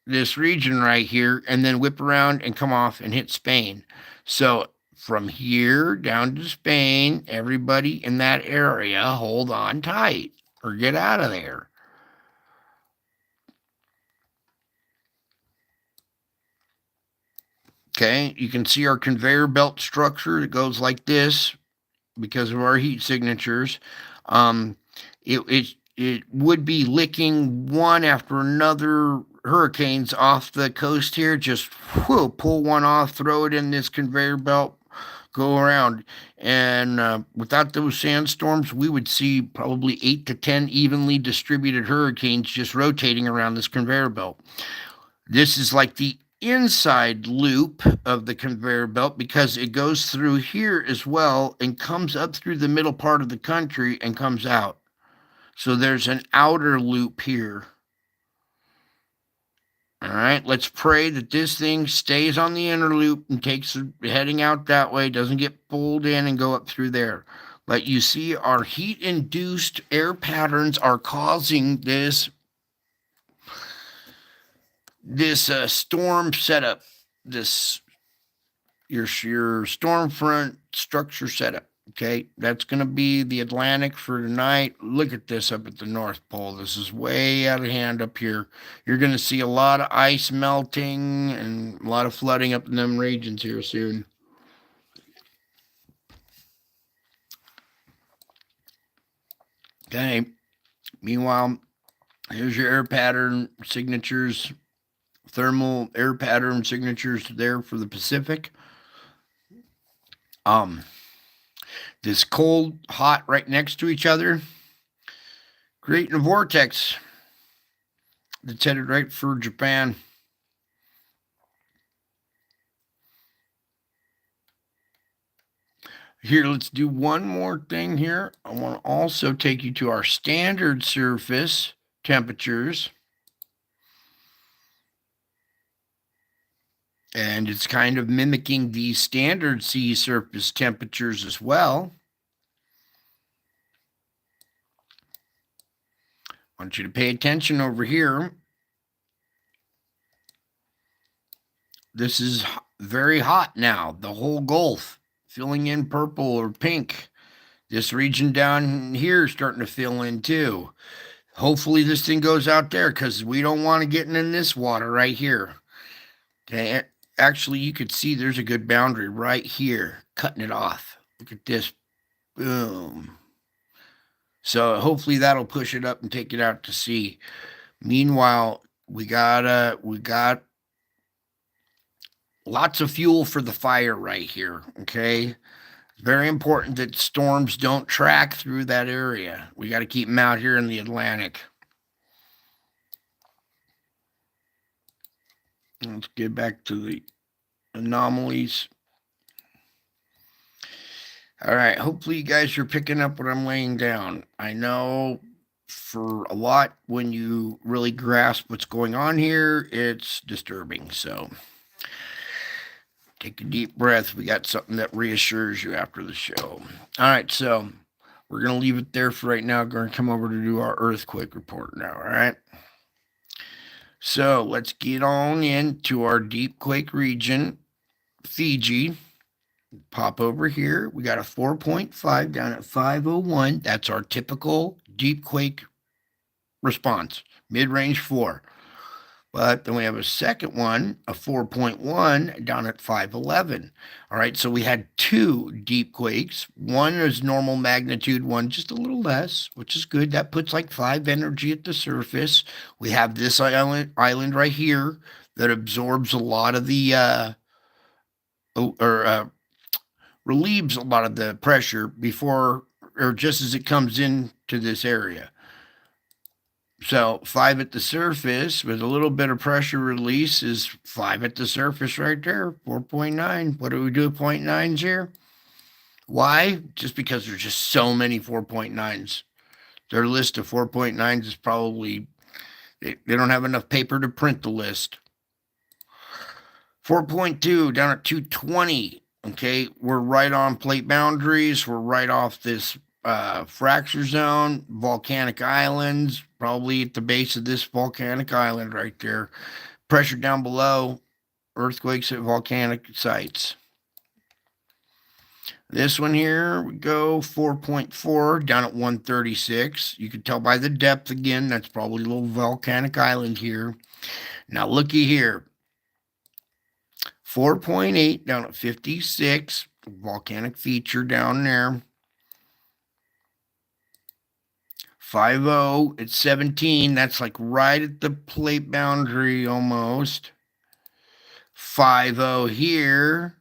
this region right here, and then whip around and come off and hit Spain. So from here down to Spain, everybody in that area hold on tight or get out of there. Okay, you can see our conveyor belt structure. It goes like this because of our heat signatures. Um, it would be licking one after another hurricanes off the coast here. Just pull one off, throw it in this conveyor belt, go around. And without those sandstorms, we would see probably 8 to 10 evenly distributed hurricanes just rotating around this conveyor belt. This is like the inside loop of the conveyor belt because it goes through here as well and comes up through the middle part of the country and comes out. So there's an outer loop here. All right, let's pray that this thing stays on the inner loop and takes heading out that way, doesn't get pulled in and go up through there. But you see, our heat-induced air patterns are causing this storm setup, this your storm front structure setup. Okay, that's going to be the Atlantic for tonight. Look at this up at the North Pole. This is way out of hand up here. You're going to see a lot of ice melting and a lot of flooding up in them regions here soon. Okay, meanwhile, here's your air pattern signatures, thermal air pattern signatures there for the Pacific. This cold, hot right next to each other, creating a vortex that's headed right for Japan. Here, let's do one more thing here. I want to also take you to our standard surface temperatures. And it's kind of mimicking the standard sea surface temperatures as well. I want you to pay attention over here. This is very hot now, the whole Gulf filling in purple or pink. This region down here is starting to fill in too. Hopefully this thing goes out there because we don't want to get in this water right here. Okay, actually you could see there's a good boundary right here, cutting it off. Look at this, boom. So hopefully that'll push it up and take it out to sea. Meanwhile, we got lots of fuel for the fire right here, okay? Very important that storms don't track through that area. We got to keep them out here in the Atlantic. Let's get back to the anomalies. All right, hopefully you guys are picking up what I'm laying down. I know for a lot, when you really grasp what's going on here, it's disturbing. So take a deep breath. We got something that reassures you after the show. All right, so we're going to leave it there for right now. We're going to come over to do our earthquake report now, all right? So let's get on into our deep quake region, Fiji. Pop over here. We got a 4.5 down at 501. That's our typical deep quake response, mid-range 4. But then we have a second one, a 4.1 down at 511. All right, so we had 2 deep quakes. One is normal magnitude, one just a little less, which is good. That puts like 5 energy at the surface. We have this island right here that absorbs a lot of the relieves a lot of the pressure before or just as it comes into this area. So 5 at the surface with a little bit of pressure release is 5 at the surface right there, 4.9. What do we do with 0.9s here? Why? Just because there's just so many 4.9s. Their list of 4.9s is probably They don't have enough paper to print the list. 4.2 down at 220. Okay, we're right on plate boundaries. We're right off this fracture zone. Volcanic islands, probably at the base of this volcanic island right there. Pressure down below, earthquakes at volcanic sites. This one here, we go 4.4 down at 136. You can tell by the depth again, that's probably a little volcanic island here. Now looky here. 4.8 down at 56, volcanic feature down there. 5.0 at 17, that's like right at the plate boundary almost. 5.0 here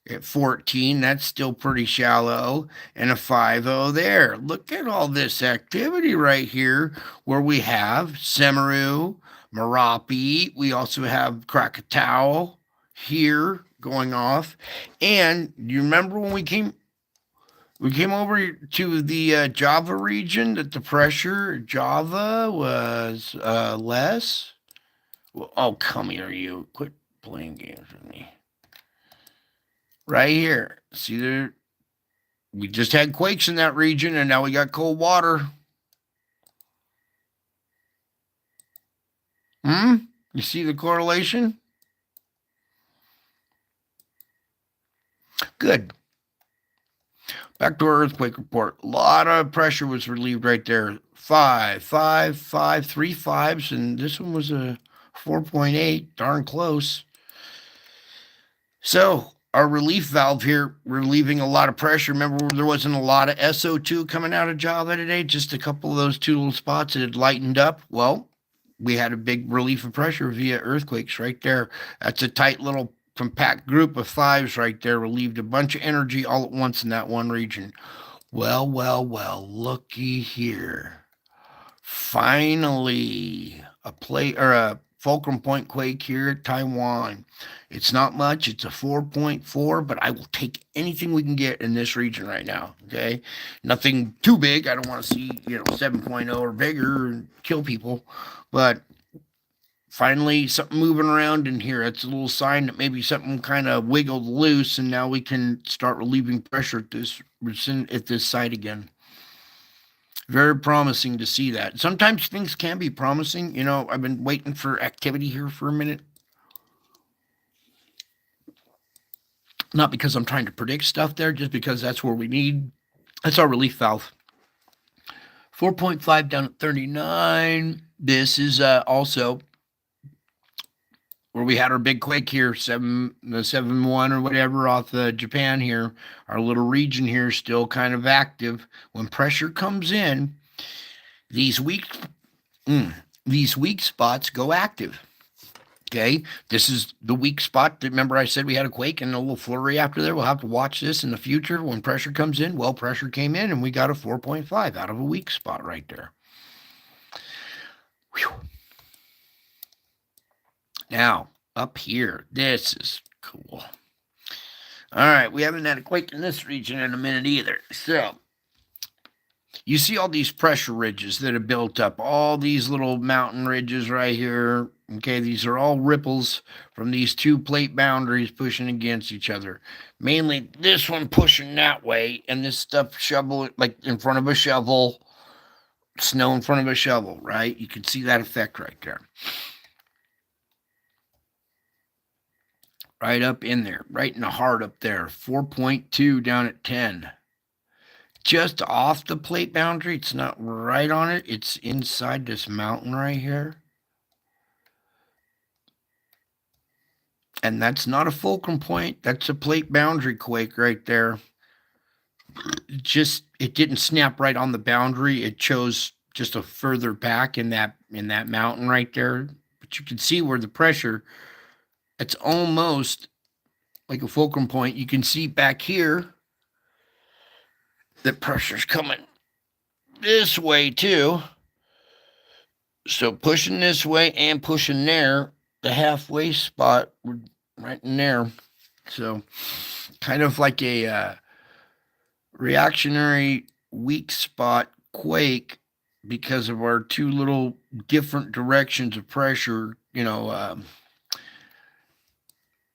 at 14, that's still pretty shallow, and a 5.0 there. Look at all this activity right here where we have Semeru, Merapi, we also have Krakatoa here going off. And you remember when we came over to the Java region that the pressure Java was less? Well, oh, come here, you. Quit playing games with me. Right here. See there? We just had quakes in that region, and now we got cold water. You see the correlation? Good. Back to our earthquake report. A lot of pressure was relieved right there. 5, 5, 5, 3 5s, and this one was a 4.8. Darn close. So our relief valve here, relieving a lot of pressure. Remember, there wasn't a lot of SO2 coming out of Java today. Just a couple of those two little spots that had lightened up. Well, we had a big relief of pressure via earthquakes right there. That's a tight little compact group of 5s right there, relieved a bunch of energy all at once in that one region. Well, looky here. Finally, a fulcrum point quake here at Taiwan. It's not much. It's a 4.4, but I will take anything we can get in this region right now. Okay, nothing too big. I don't want to see 7.0 or bigger and kill people, but finally something moving around in here. That's a little sign that maybe something kind of wiggled loose, and now we can start relieving pressure at this site again. Very promising to see that. Sometimes things can be promising. I've been waiting for activity here for a minute. Not because I'm trying to predict stuff there, just because that's where we need. That's our relief valve. 4.5 down at 39. This is also where we had our big quake here, 7.1 or whatever off Japan here. Our little region here is still kind of active. When pressure comes in, these weak spots go active. Okay, this is the weak spot. Remember I said we had a quake and a little flurry after there? We'll have to watch this in the future when pressure comes in. Well, pressure came in and we got a 4.5 out of a weak spot right there. Whew. Now, up here, this is cool. All right, we haven't had a quake in this region in a minute either. So, you see all these pressure ridges that have built up, all these little mountain ridges right here. Okay, these are all ripples from these two plate boundaries pushing against each other. Mainly this one pushing that way, and this stuff shovel, like in front of a shovel, snow in front of a shovel, right? You can see that effect right there. Right up in there, right in the heart up there. 4.2 down at 10. Just off the plate boundary. It's not right on it. It's inside this mountain right here. And that's not a fulcrum point. That's a plate boundary quake right there. It didn't snap right on the boundary. It chose just a further back in that mountain right there. But you can see where the pressure, it's almost like a fulcrum point. You can see back here that pressure's coming this way too. So pushing this way and pushing there, the halfway spot, we're right in there. So kind of like a reactionary weak spot quake because of our two little different directions of pressure,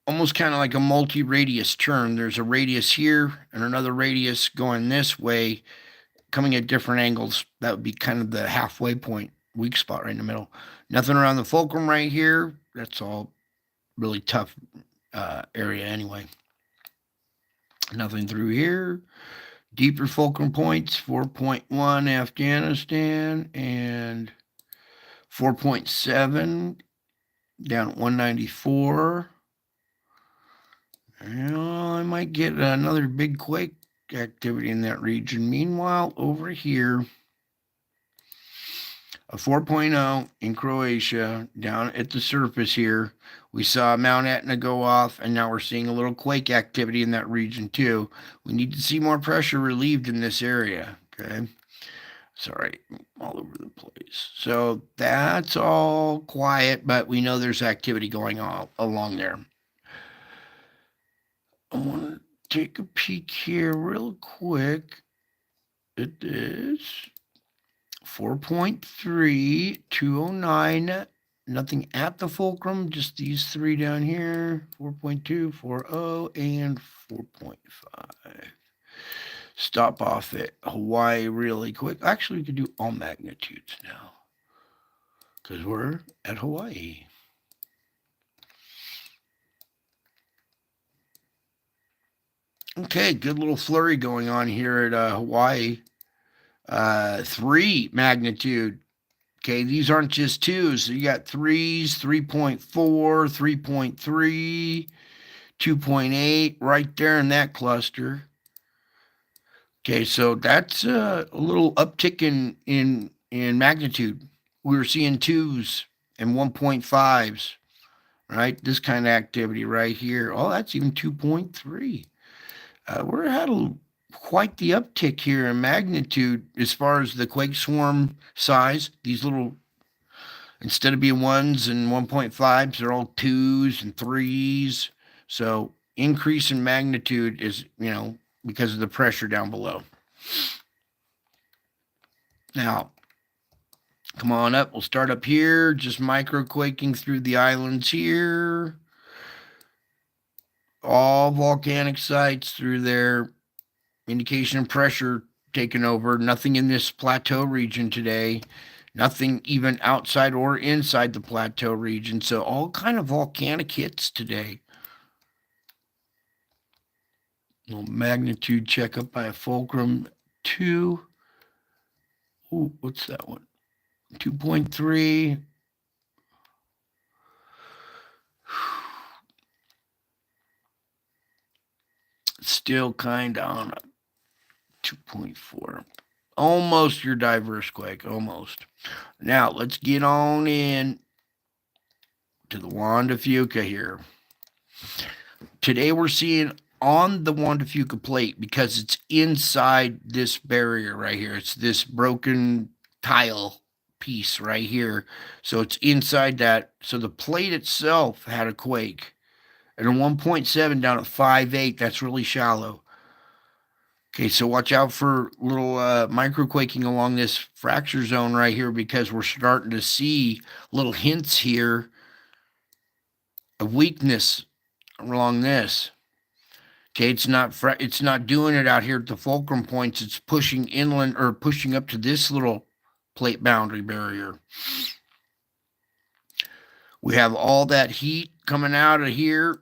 almost kind of like a multi-radius turn. There's a radius here and another radius going this way, coming at different angles. That would be kind of the halfway point, weak spot right in the middle. Nothing around the fulcrum right here. That's all really tough area anyway. Nothing through here. Deeper fulcrum points, 4.1 Afghanistan and 4.7 down at 194. Well, I might get another big quake activity in that region. Meanwhile, over here, a 4.0 in Croatia down at the surface here. We saw Mount Etna go off, and now we're seeing a little quake activity in that region too. We need to see more pressure relieved in this area, okay? Sorry, all over the place. So that's all quiet, but we know there's activity going on along there. I want to take a peek here real quick at this. 4.3, 209, nothing at the fulcrum, just these three down here, 4.2, 4.0, and 4.5. Stop off at Hawaii really quick. Actually, we could do all magnitudes now because we're at Hawaii. Okay, good little flurry going on here at Hawaii. 3 magnitude. Okay, these aren't just twos. So you got threes, 3.4, 3.3, 2.8 right there in that cluster. Okay, so that's a little uptick in magnitude. We were seeing twos and 1.5s, right? This kind of activity right here. Oh, that's even 2.3. We're at quite the uptick here in magnitude as far as the quake swarm size. These little, instead of being ones and 1.5s, they're all twos and threes. So increase in magnitude is, because of the pressure down below. Now, come on up. We'll start up here, just micro quaking through the islands here. All volcanic sites through there. Indication of pressure taken over. Nothing in this plateau region today. Nothing even outside or inside the plateau region. So all kind of volcanic hits today. Little magnitude check up by a fulcrum 2. Ooh, what's that one? 2.3. Still kind of on a 2.4. Almost your diverse quake, almost. Now, let's get on in to the Juan de Fuca here. Today we're seeing on the Juan de Fuca plate, because it's inside this barrier right here. It's this broken tile piece right here. So it's inside that. So the plate itself had a quake. And a 1.7 down at 5.8, that's really shallow. Okay, so watch out for little microquaking along this fracture zone right here, because we're starting to see little hints here of weakness along this. Okay, it's not doing it out here at the fulcrum points. It's pushing inland or pushing up to this little plate boundary barrier. We have all that heat coming out of here,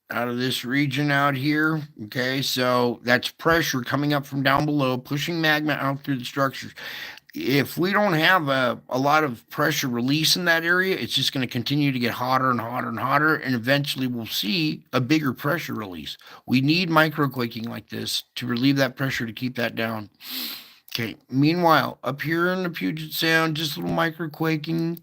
out of this region out here. Okay, so that's pressure coming up from down below, pushing magma out through the structures. If we don't have a lot of pressure release in that area, it's just going to continue to get hotter and hotter and hotter, and eventually we'll see a bigger pressure release. We need microquaking like this to relieve that pressure to keep that down. Okay, meanwhile, up here in the Puget Sound, just a little microquaking.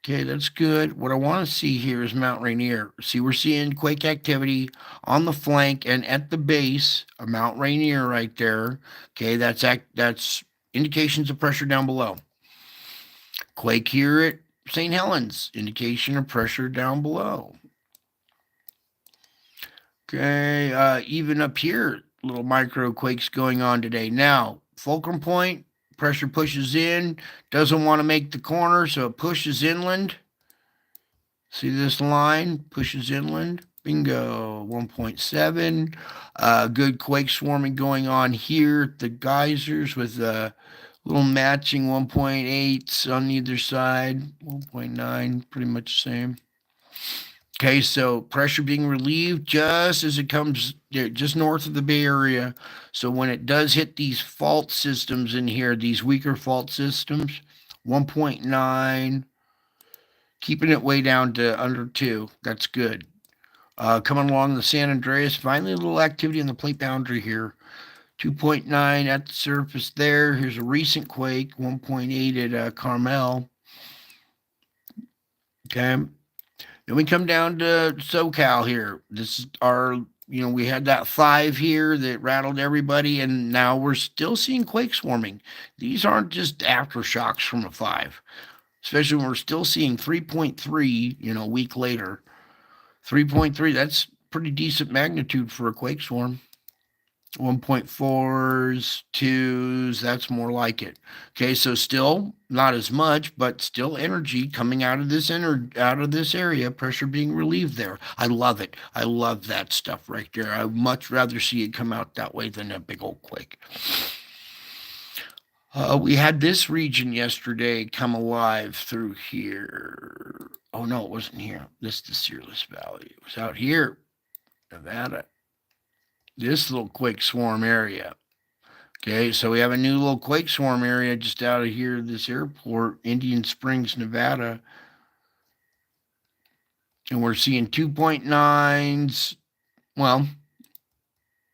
Okay, that's good. What I want to see here is Mount Rainier. See, we're seeing quake activity on the flank and at the base of Mount Rainier right there. Okay, that's indications of pressure down below. Quake here at St. Helens, indication of pressure down below. Okay, even up here, little micro quakes going on today. Now, fulcrum point, Pressure pushes in, doesn't want to make the corner, so it pushes inland. See this line? Pushes inland. Bingo. 1.7. Good quake swarming going on here. The geysers with a little matching 1.8s on either side. 1.9, pretty much the same. Okay, so pressure being relieved just as it comes just north of the Bay Area. So when it does hit these fault systems in here, these weaker fault systems, 1.9, keeping it way down to under 2. That's good. Coming along the San Andreas, finally a little activity on the plate boundary here. 2.9 at the surface there. Here's a recent quake, 1.8 at Carmel. Okay. Then we come down to SoCal here. This is our, we had that 5 here that rattled everybody, and now we're still seeing quake swarming. These aren't just aftershocks from a 5, especially when we're still seeing 3.3, a week later. 3.3, that's pretty decent magnitude for a quake swarm. 1.4s, 2s, that's more like it. Okay, so still not as much, but still energy coming out of this area, pressure being relieved there. I love it. I love that stuff right there. I'd much rather see it come out that way than a big old quake. We had this region yesterday come alive through here. Oh no, it wasn't here. This is the Searless Valley. It was out here, Nevada. This little quake swarm area. Okay, so we have a new little quake swarm area just out of here, this airport, Indian Springs, Nevada. And we're seeing 2.9s. Well,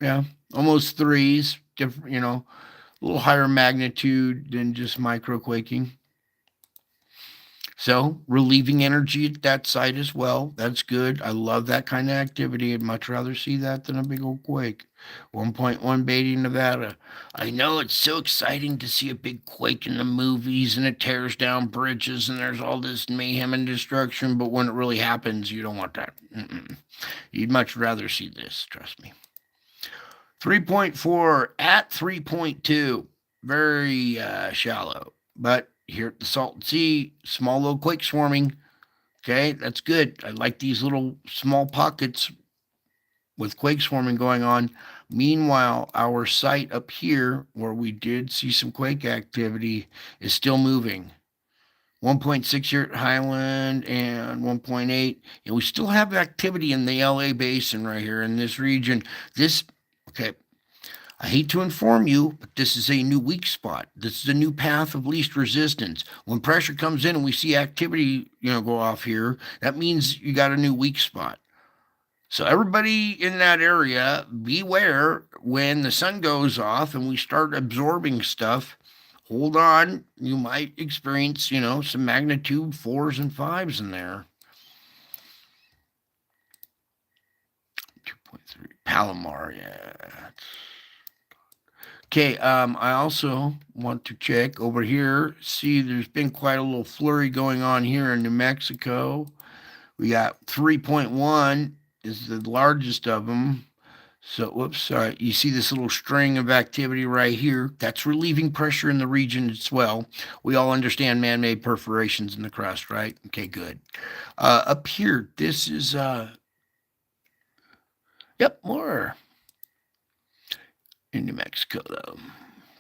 yeah, almost 3s, different, a little higher magnitude than just micro quaking. So relieving energy at that site as well. That's good. I love that kind of activity. I'd much rather see that than a big old quake. 1.1 Beatty, Nevada. I know it's so exciting to see a big quake in the movies and it tears down bridges and there's all this mayhem and destruction, but when it really happens, you don't want that. You'd much rather see this, trust me. 3.4 at 3.2. Very shallow, but here at the Salton Sea, small little quake swarming. Okay, that's good. I like these little small pockets with quake swarming going on. Meanwhile, our site up here, where we did see some quake activity, is still moving. 1.6 here at Highland and 1.8. And we still have activity in the LA basin right here in this region. Okay, I hate to inform you, but this is a new weak spot. This is a new path of least resistance. When pressure comes in and we see activity, go off here, that means you got a new weak spot. So everybody in that area, beware when the sun goes off and we start absorbing stuff. Hold on, you might experience, some magnitude 4s and 5s in there. 2.3, Palomar, yeah. Okay, I also want to check over here. See, there's been quite a little flurry going on here in New Mexico. We got 3.1 is the largest of them. So, whoops, sorry. You see this little string of activity right here. That's relieving pressure in the region as well. We all understand man-made perforations in the crust, right? Okay, good. Up here, this is, more in New Mexico, though.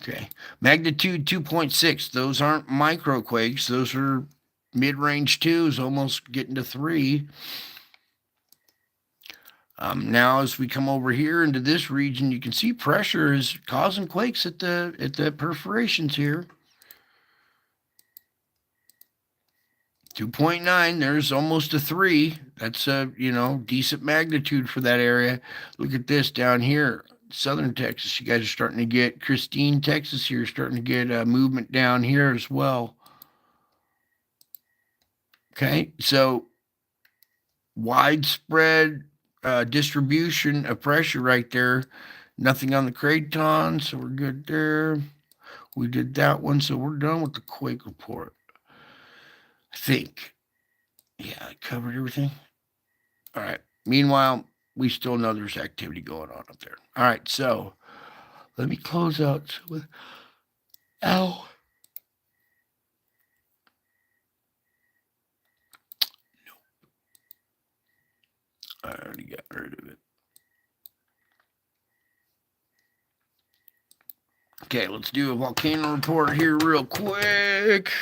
Okay. Magnitude 2.6. Those aren't microquakes. Those are mid-range 2s, almost getting to 3. Now, as we come over here into this region, you can see pressure is causing quakes at the perforations here. 2.9, there's almost a 3. That's a, decent magnitude for that area. Look at this down here. Southern Texas, you guys are starting to get Christine, Texas here, starting to get movement down here as well. Okay, so widespread distribution of pressure right there. Nothing on the craton, so we're good there. We did that one, so we're done with the quake report. I think. Yeah, I covered everything. All right. Meanwhile, we still know there's activity going on up there. All right, so let me close out with already got rid of it. Okay, let's do a volcano report here real quick.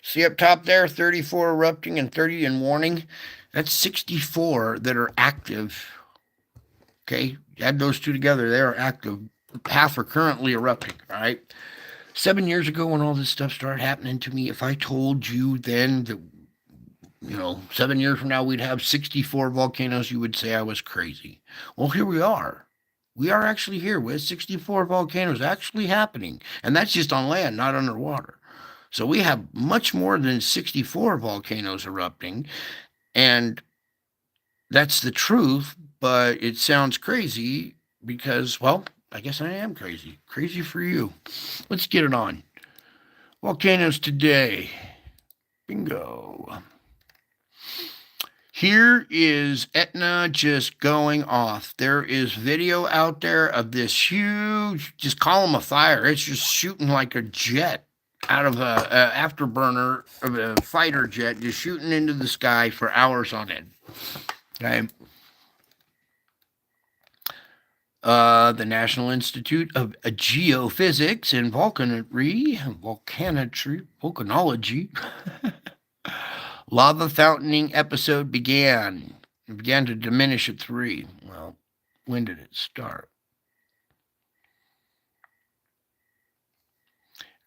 See up top there, 34 erupting and 30 in warning. That's 64 that are active. Okay, add those two together, they are active. Half are currently erupting, all right? 7 years ago when all this stuff started happening to me, if I told you then that, 7 years from now we'd have 64 volcanoes, you would say I was crazy. Well, here we are. We are actually here with 64 volcanoes actually happening. And that's just on land, not underwater. So we have much more than 64 volcanoes erupting. And that's the truth, but it sounds crazy because, well, I guess I am crazy. Crazy for you. Let's get it on. Volcanoes today. Bingo. Here is Etna just going off. There is video out there of this huge, just call them a fire. It's just shooting like a jet out of a afterburner of a fighter jet, just shooting into the sky for hours on end. Okay. The National Institute of Geophysics and volcanology. Lava fountaining episode began. It began to diminish at 3. Well, when did it start?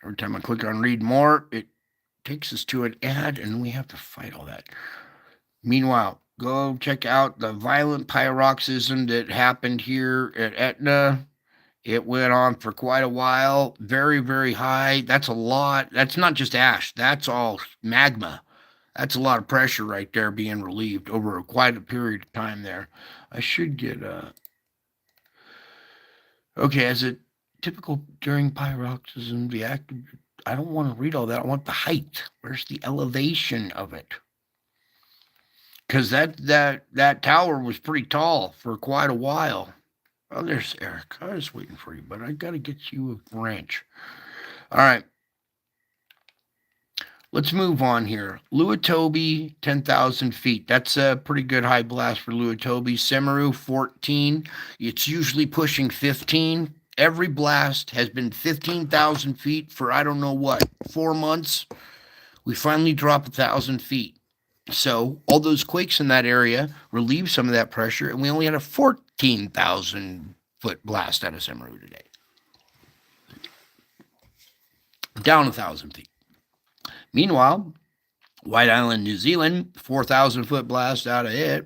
Every time I click on read more, it takes us to an ad and we have to fight all that. Meanwhile, go check out the violent paroxysm that happened here at Etna. It went on for quite a while, very, very high. That's a lot. That's not just ash. That's all magma. That's a lot of pressure right there being relieved over quite a period of time there. I should get okay, as a typical during paroxysm, the active, I don't want to read all that. I want the height. Where's the elevation of it? Because that tower was pretty tall for quite a while. Oh, there's Eric. I was waiting for you, but I got to get you a wrench. All right. Let's move on here. Luatobi, 10,000 feet. That's a pretty good high blast for Luatobi. Semeru, 14. It's usually pushing 15. Every blast has been 15,000 feet for I don't know what, 4 months. We finally dropped 1,000 feet. So all those quakes in that area relieved some of that pressure, and we only had a 14,000 foot blast out of Semeru today. Down 1,000 feet. Meanwhile, White Island, New Zealand, 4,000 foot blast out of it.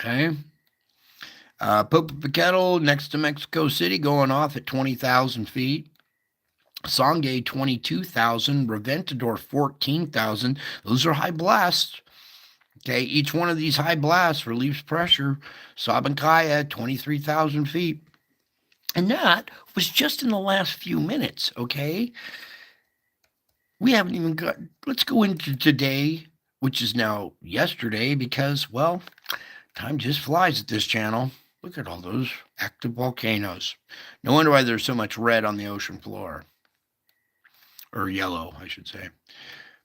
Okay. Popocatépetl next to Mexico City going off at 20,000 feet. Sangay, 22,000. Reventador, 14,000. Those are high blasts. Okay, each one of these high blasts relieves pressure. Sabancaya, 23,000 feet. And that was just in the last few minutes, okay? We haven't even got, let's go into today, which is now yesterday, because, well, time just flies at this channel. Look at all those active volcanoes. No wonder why there's so much red on the ocean floor. Or yellow, I should say.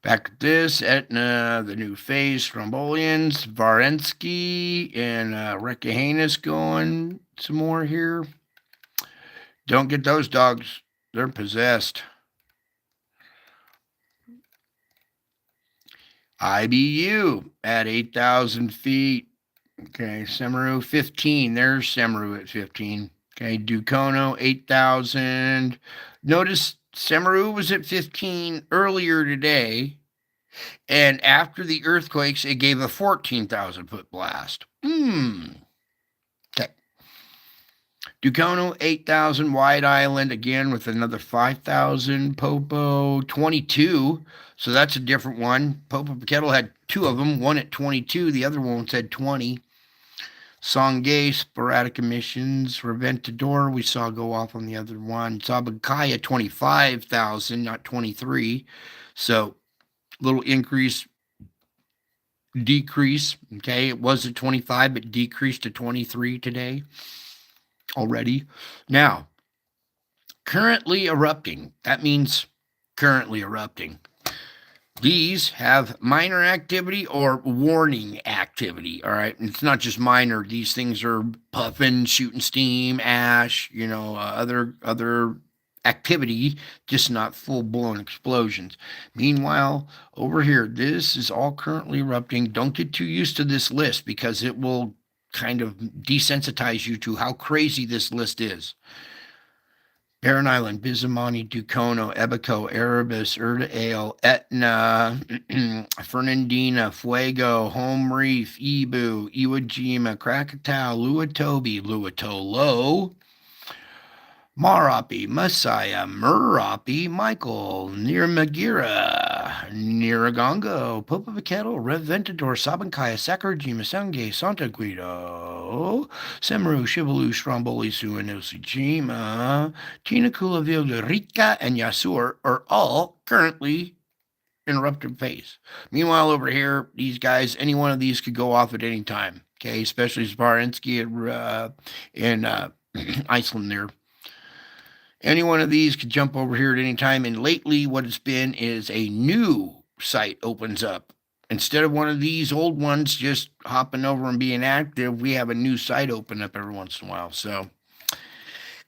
Back at this, Etna, the new phase, Strombolians, Varensky, and Reykjanes going some more here. Don't get those dogs. They're possessed. IBU at 8,000 feet. Okay, Semeru 15. There's Semeru at 15. Okay, Dukono 8,000. Notice Semeru was at 15 earlier today, and after the earthquakes, it gave a 14,000 foot blast. Okay. Dukono 8,000. White Island again with another 5,000. Popo 22. So that's a different one. Popocatépetl had 2 of them, one at 22, the other one said 20. Sangay, sporadic emissions. Reventador, we saw go off on the other one. Sabancaya, 25,000, not 23. So little increase, decrease. Okay, it was at 25, but decreased to 23 today already. Now, currently erupting. That means currently erupting. These have minor activity or warning activity. All right. And it's not just minor. These things are puffing, shooting steam, ash, other activity, just not full blown explosions. Meanwhile, over here, this is all currently erupting. Don't get too used to this list because it will kind of desensitize you to how crazy this list is. Barren Island, Bisamani, Ducono, Ebico, Erebus, Urda Ale, Etna, Fernandina, Fuego, Home Reef, Ibu, Iwo Jima, Krakatau, Luatobi, Luatolo, Marapi, Messiah, Murapi, Michael, Nirmagira, Niragongo, Popocatépetl, Reventador, Sabancaya, Sakurajima, Sange, Santa Guido, Semaru, Shivalu, Stromboli, Suanosijima, Tinakula, Vildarica, and Yasur are all currently in eruptive phase. Meanwhile, over here, these guys, any one of these could go off at any time. Okay, especially Zbarensky in Iceland there. Any one of these could jump over here at any time. And lately, what it's been is a new site opens up. Instead of one of these old ones just hopping over and being active, we have a new site open up every once in a while. So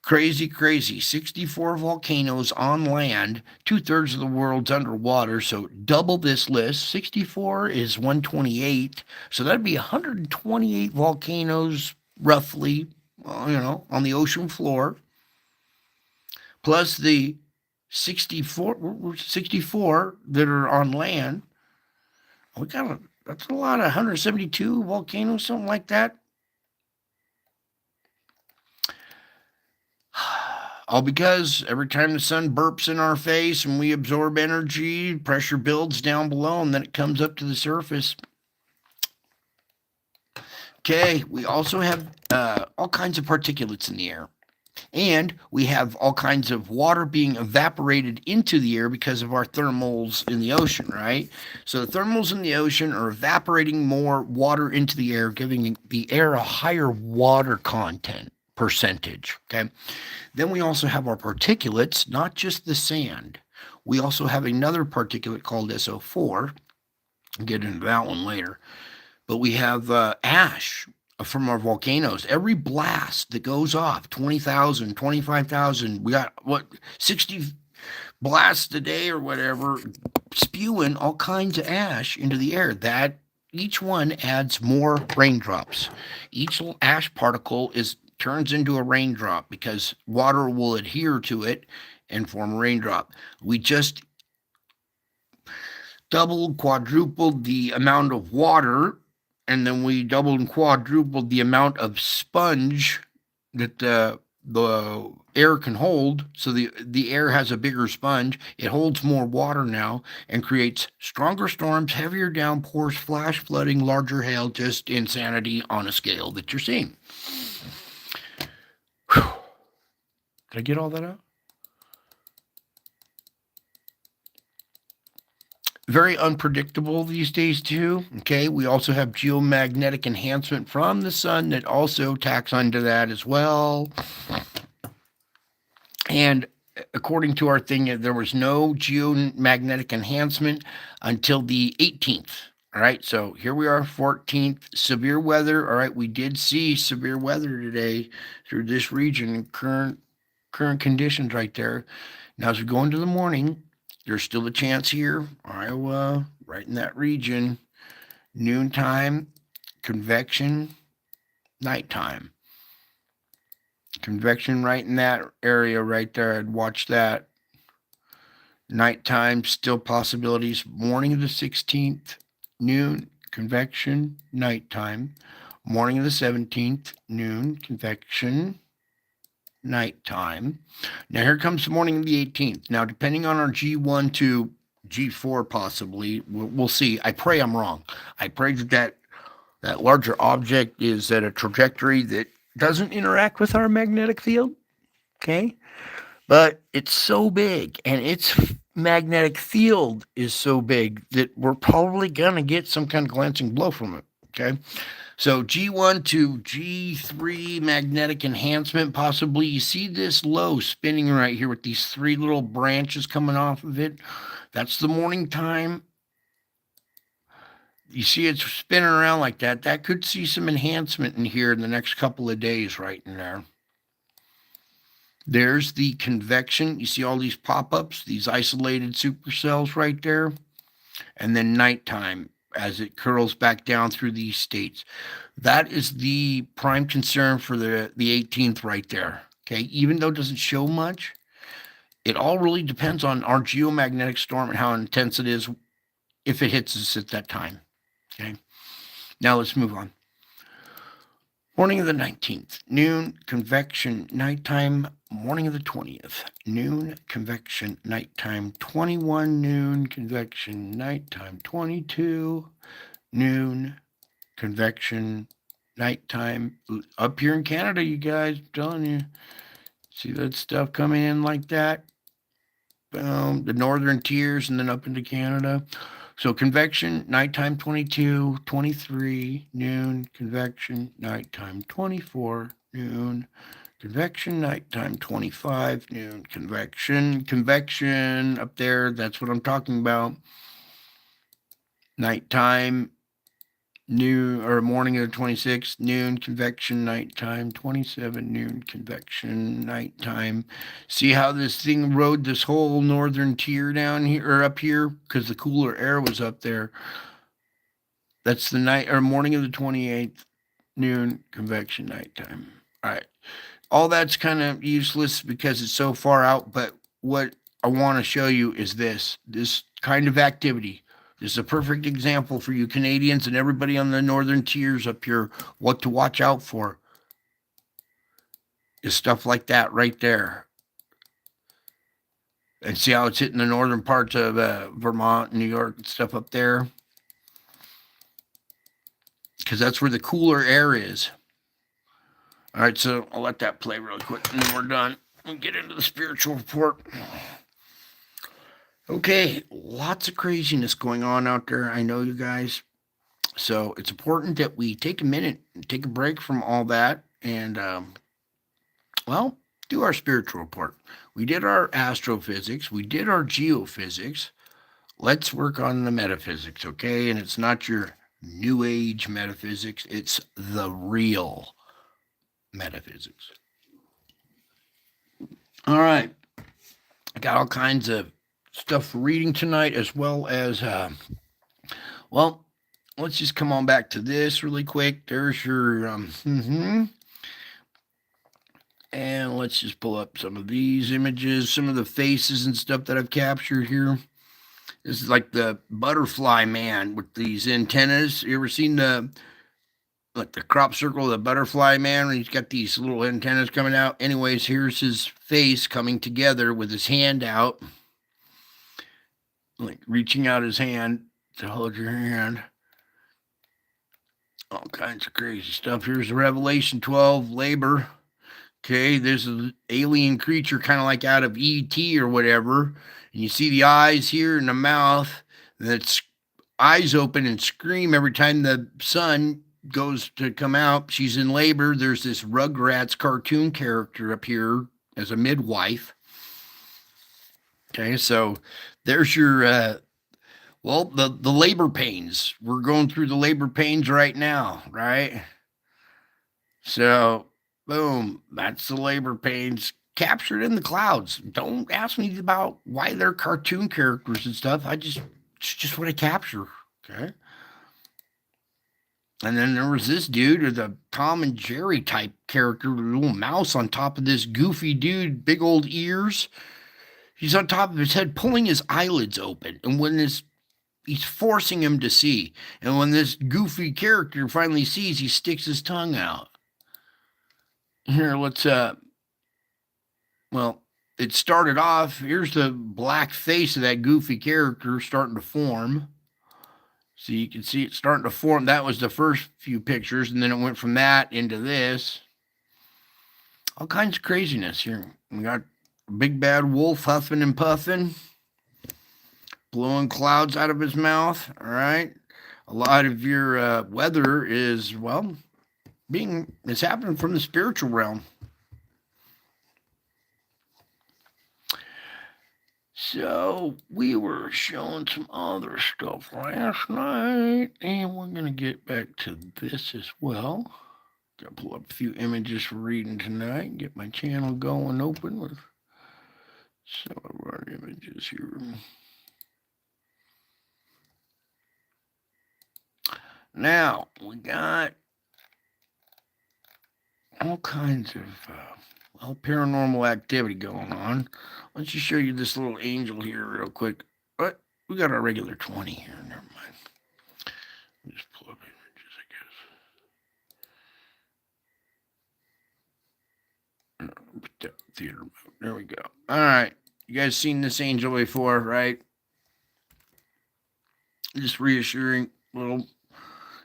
crazy, crazy. 64 volcanoes on land, 2/3 of the world's underwater. So double this list. 64 is 128. So that'd be 128 volcanoes roughly, on the ocean floor plus the 64 that are on land. That's a lot of 172 volcanoes, something like that. All because every time the sun burps in our face and we absorb energy, pressure builds down below and then it comes up to the surface. Okay, we also have all kinds of particulates in the air. And we have all kinds of water being evaporated into the air because of our thermals in the ocean, right? So the thermals in the ocean are evaporating more water into the air, giving the air a higher water content percentage, okay? Then we also have our particulates, not just the sand. We also have another particulate called SO4. I'll get into that one later. But we have ash from our volcanoes. Every blast that goes off, 20,000, 25,000, we got 60 blasts a day or whatever, spewing all kinds of ash into the air. That each one adds more raindrops. Each ash particle turns into a raindrop because water will adhere to it and form a raindrop. We just doubled, quadrupled the amount of water, and then we doubled and quadrupled the amount of sponge that the air can hold. So the air has a bigger sponge. It holds more water now and creates stronger storms, heavier downpours, flash flooding, larger hail, just insanity on a scale that you're seeing. Whew. Did I get all that out? Very unpredictable these days too. Okay, we also have geomagnetic enhancement from the sun that also tacks onto that as well. And according to our thing, there was no geomagnetic enhancement until the 18th. All right, so here we are, 14th, severe weather. All right, we did see severe weather today through this region, current conditions right there. Now, as we go into the morning, there's still a chance here, Iowa, right in that region, noontime, convection, nighttime. Convection right in that area right there. I'd watch that. Nighttime, still possibilities. Morning of the 16th, noon, convection, nighttime. Morning of the 17th, noon, convection, nighttime. Now here comes the morning of the 18th. Now, depending on our G1 to G4 possibly, we'll see. I pray I'm wrong. I pray that larger object is at a trajectory that doesn't interact with our magnetic field, okay? But it's so big and its magnetic field is so big that we're probably going to get some kind of glancing blow from it, okay? So G1 to G3 magnetic enhancement, possibly. You see this low spinning right here with these three little branches coming off of it. That's the morning time. You see it's spinning around like that. That could see some enhancement in here in the next couple of days right in there. There's the convection. You see all these pop-ups, these isolated supercells right there. And then nighttime as it curls back down through these states. That is the prime concern for the 18th right there. Okay, even though it doesn't show much, it all really depends on our geomagnetic storm and how intense it is if it hits us at that time. Okay, now let's move on. Morning of the 19th, noon, convection, nighttime. Morning of the 20th, noon, convection, nighttime. 21, noon, convection, nighttime. 22, noon, convection, nighttime. Up here in Canada, you guys, I'm telling you. See that stuff coming in like that? Boom, the northern tiers and then up into Canada. So convection, nighttime 22, 23, noon, convection, nighttime 24, noon, convection, nighttime 25, noon, convection up there. That's what I'm talking about. Nighttime, noon, or morning of the 26th, noon, convection, nighttime 27, noon, convection, nighttime. See how this thing rode this whole northern tier down here or up here because the cooler air was up there. That's the night or morning of the 28th, noon, convection, nighttime. All right. All that's kind of useless because it's so far out, but what I want to show you is this kind of activity. This is a perfect example for you Canadians and everybody on the northern tiers up here, what to watch out for. Is stuff like that right there. And see how it's hitting the northern parts of Vermont, New York, and stuff up there? Because that's where the cooler air is. All right, so I'll let that play really quick, and then we're done. We'll get into the spiritual report. Okay, lots of craziness going on out there. I know you guys. So it's important that we take a minute and take a break from all that and, well, do our spiritual report. We did our astrophysics. We did our geophysics. Let's work on the metaphysics, okay? And it's not your new age metaphysics. It's the real metaphysics. All right. I got all kinds of stuff for reading tonight as well as, well, let's just come on back to this really quick. There's your, and let's just pull up some of these images, some of the faces and stuff that I've captured here. This is like the butterfly man with these antennas. You ever seen the crop circle of the butterfly man when he's got these little antennas coming out? Anyways, here's his face coming together with his hand out, like reaching out his hand to hold your hand. All kinds of crazy stuff. Here's the Revelation 12 labor. Okay, there's an alien creature kind of like out of E.T. or whatever. And you see the eyes here and the mouth. That's eyes open and scream every time the sun goes to come out. She's in labor. There's this Rugrats cartoon character up here as a midwife. Okay, so there's your, well, the labor pains. We're going through the labor pains right now, right? So, boom, that's the labor pains captured in the clouds. Don't ask me about why they're cartoon characters and stuff. It's just what I capture, okay? And then there was this dude, or the Tom and Jerry type character, with a little mouse on top of this goofy dude, big old ears. He's on top of his head, pulling his eyelids open. And when he's forcing him to see. And when this goofy character finally sees, he sticks his tongue out. Here, let's, well, it started off, here's the black face of that goofy character starting to form. So you can see it starting to form. That was the first few pictures, and then it went from that into this. All kinds of craziness here. We got a big bad wolf huffing and puffing, blowing clouds out of his mouth. All right. A lot of your weather is, well, it's happening from the spiritual realm. So we were showing some other stuff last night, and we're gonna get back to this as well. Gotta pull up a few images for reading tonight. Get my channel going open with some of our images here. Now we got all kinds of paranormal activity going on. Let's just show you this little angel here real quick. What? We got our regular 20 here. Never mind. Just pull up images, I guess. Put that theater mode. There we go. All right. You guys seen this angel before, right? Just reassuring little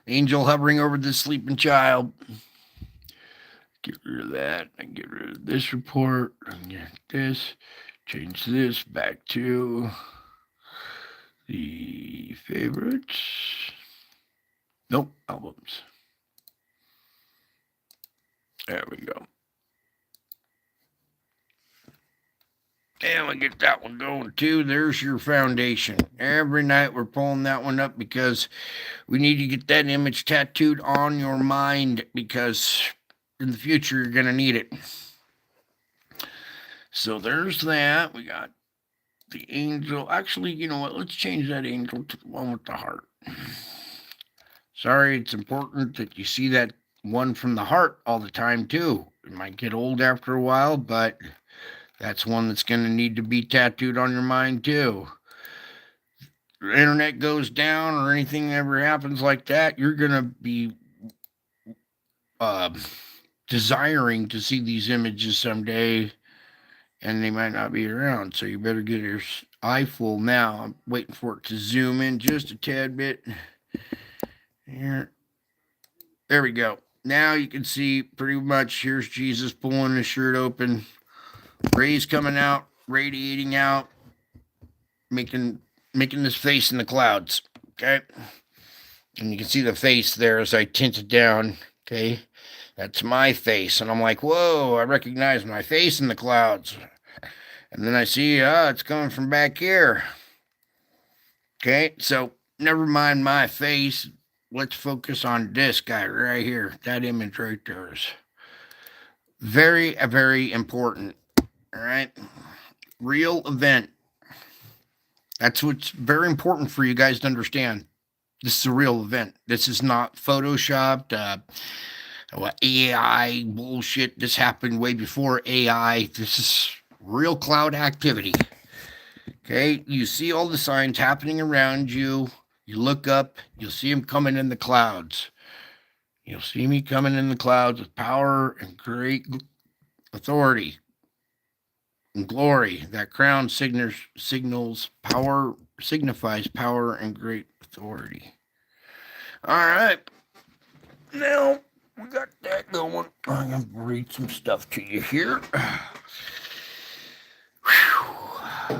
angel hovering over the sleeping child. Get rid of that and get rid of this report and get this. Change this back to the favorites. Nope, albums. There we go. And we get that one going too. There's your foundation. Every night we're pulling that one up because we need to get that image tattooed on your mind because in the future you're going to need it. So there's that. We got the angel. Actually, you know what? Let's change that angel to the one with the heart. Sorry, it's important that you see that one from the heart all the time too. It might get old after a while, but that's one that's going to need to be tattooed on your mind too. The internet goes down or anything ever happens like that, you're going to be desiring to see these images someday, and they might not be around. So you better get your eye full now. I'm waiting for it to zoom in just a tad bit. Here. There we go. Now you can see pretty much here's Jesus pulling his shirt open. Rays coming out, radiating out, making this face in the clouds. Okay. And you can see the face there as I tint it down. Okay. That's my face. And I'm like, whoa, I recognize my face in the clouds. And then I see, it's coming from back here. Okay. So never mind my face. Let's focus on this guy right here. That image right there is very, very important. All right. Real event. That's what's very important for you guys to understand. This is a real event. This is not photoshopped, AI bullshit. This happened way before AI. This is real cloud activity. Okay. You see all the signs happening around you. You look up, you'll see him coming in the clouds. You'll see me coming in the clouds with power and great authority and glory. That crown signals power, signifies power and great authority. All right. Now we got that going. I'm going to read some stuff to you here. Whew.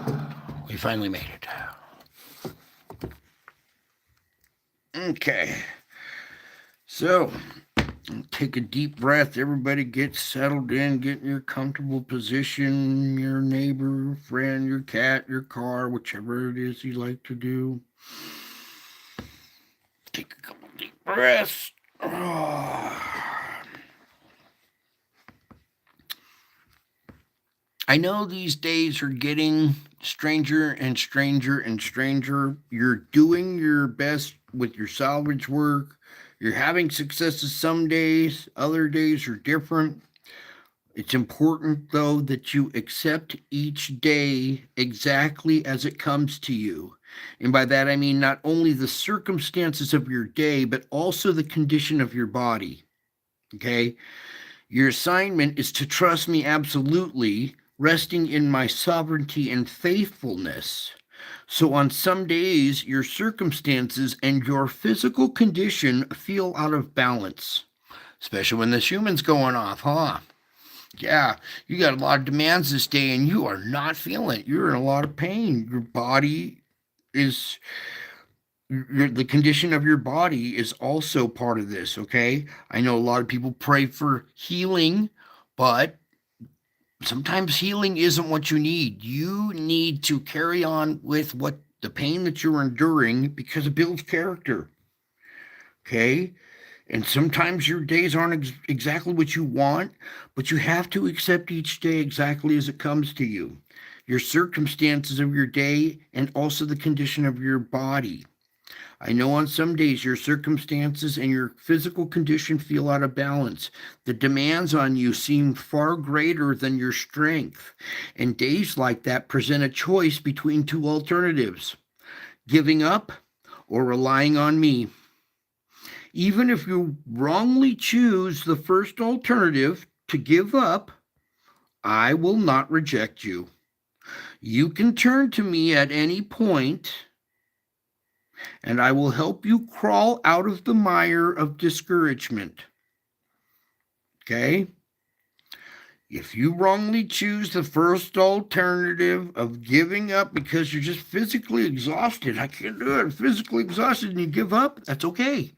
We finally made it. Okay. So, take a deep breath. Everybody get settled in, get in your comfortable position. Your neighbor, friend, your cat, your car, whichever it is you like to do. Take a couple deep breaths. I know these days are getting stranger and stranger and stranger. You're doing your best with your salvage work. You're having successes some days, other days are different. It's important, though, that you accept each day exactly as it comes to you. And by that, I mean not only the circumstances of your day, but also the condition of your body. Okay? Your assignment is to trust me absolutely, resting in my sovereignty and faithfulness. So on some days, your circumstances and your physical condition feel out of balance, especially when the Schumann's going off, huh? Yeah, you got a lot of demands this day and you are not feeling it. You're in a lot of pain. Your body is, the condition of your body is also part of this, okay? I know a lot of people pray for healing, but Sometimes healing isn't what you need. You need to carry on with what the pain that you're enduring because it builds character. Okay? And sometimes your days aren't exactly what you want, but you have to accept each day exactly as it comes to you. Your circumstances of your day and also the condition of your body. I know on some days your circumstances and your physical condition feel out of balance. The demands on you seem far greater than your strength. And days like that present a choice between two alternatives: giving up or relying on me. Even if you wrongly choose the first alternative, to give up, I will not reject you. You can turn to me at any point, and I will help you crawl out of the mire of discouragement. Okay? If you wrongly choose the first alternative of giving up because you're just physically exhausted, I can't do it, physically exhausted, and you give up, that's okay.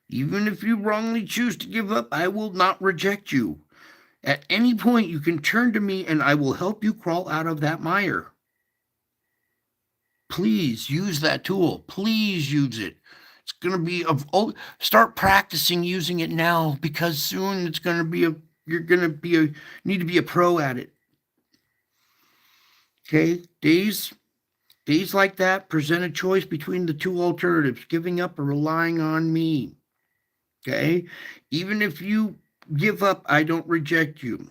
Even if you wrongly choose to give up, I will not reject you. At any point, you can turn to me and I will help you crawl out of that mire. Please use that tool. Please use it. It's going to be start practicing using it now, because soon it's going to be you're going to be need to be a pro at it. Okay? Days like that present a choice between the two alternatives: giving up or relying on me. Okay? Even if you give up, I don't reject you.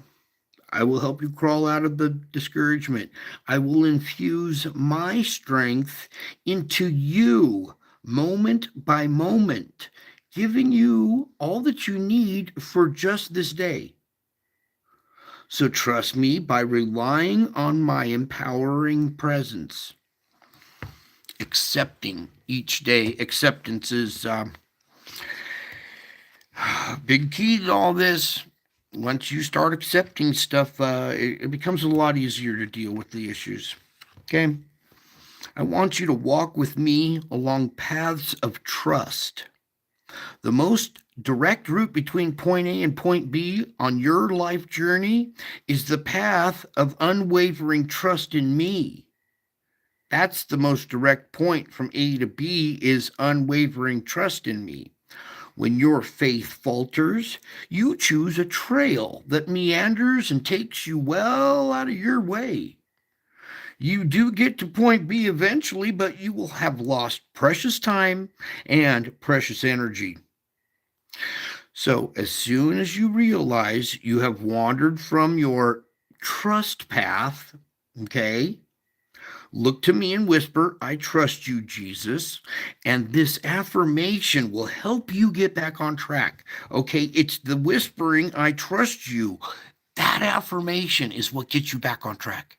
I will help you crawl out of the discouragement. I will infuse my strength into you moment by moment, giving you all that you need for just this day. So trust me by relying on my empowering presence. Accepting each day. Acceptance is big key to all this. Once you start accepting stuff, it becomes a lot easier to deal with the issues. Okay? I want you to walk with me along paths of trust. The most direct route between point A and point B on your life journey is the path of unwavering trust in me. That's the most direct point from A to B, is unwavering trust in me. When your faith falters, you choose a trail that meanders and takes you well out of your way. You do get to point B eventually, but you will have lost precious time and precious energy. So, as soon as you realize you have wandered from your trust path, okay, look to me and whisper, I trust you, Jesus. And this affirmation will help you get back on track. Okay, it's the whispering, I trust you. That affirmation is what gets you back on track.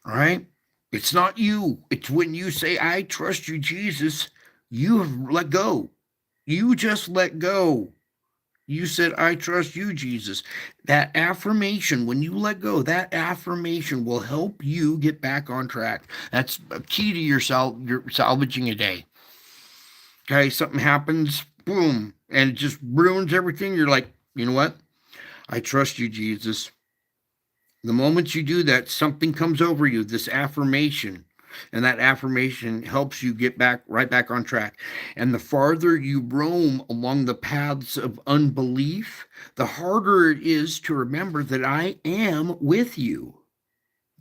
All right? It's not you. It's when you say, I trust you, Jesus, you have let go. You just let go. You said, I trust you, Jesus. That affirmation, when you let go, that affirmation will help you get back on track. That's a key to your salvaging a day. Okay, something happens, boom, and it just ruins everything. You're like, you know what? I trust you, Jesus. The moment you do that, something comes over you, this affirmation, and that affirmation helps you get right back on track. And the farther you roam along the paths of unbelief, the harder it is to remember that I am with you.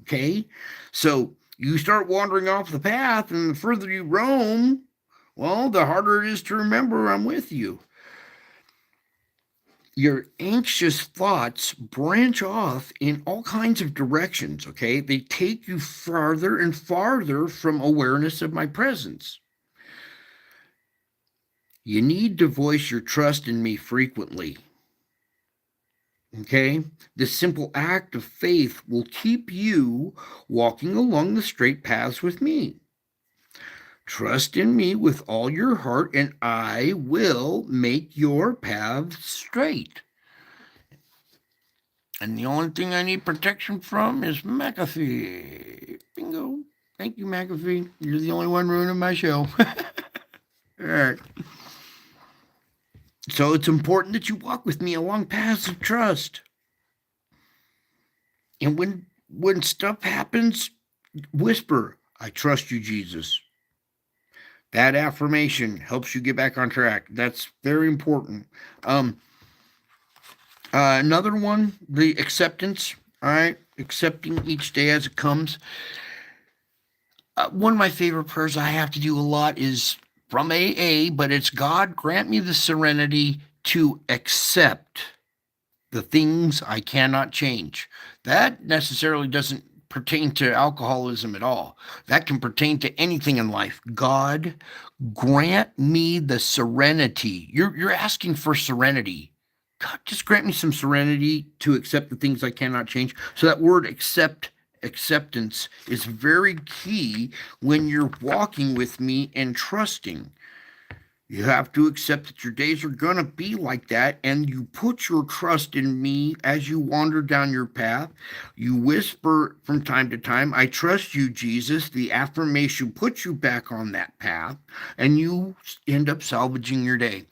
Okay? So you start wandering off the path, and the further you roam, well, the harder it is to remember I'm with you. Your anxious thoughts branch off in all kinds of directions, okay? They take you farther and farther from awareness of my presence. You need to voice your trust in me frequently, okay? This simple act of faith will keep you walking along the straight paths with me. Trust in me with all your heart, and I will make your paths straight. And the only thing I need protection from is McAfee. Bingo. Thank you, McAfee. You're the only one ruining my show. All right. So it's important that you walk with me along paths of trust. And when stuff happens, whisper, I trust you, Jesus. That affirmation helps you get back on track. That's very important. Um, Another one, the acceptance. All right, accepting each day as it comes. One of my favorite prayers I have to do a lot is from AA, but it's God grant me the serenity to accept the things I cannot change. That necessarily doesn't pertain to alcoholism at all. That can pertain to anything in life. God, grant me the serenity. You're asking for serenity. God, just grant me some serenity to accept the things I cannot change. So that word acceptance is very key when you're walking with me and trusting. You have to accept that your days are going to be like that, and you put your trust in me as you wander down your path. You whisper from time to time, I trust you, Jesus. The affirmation puts you back on that path, and you end up salvaging your day.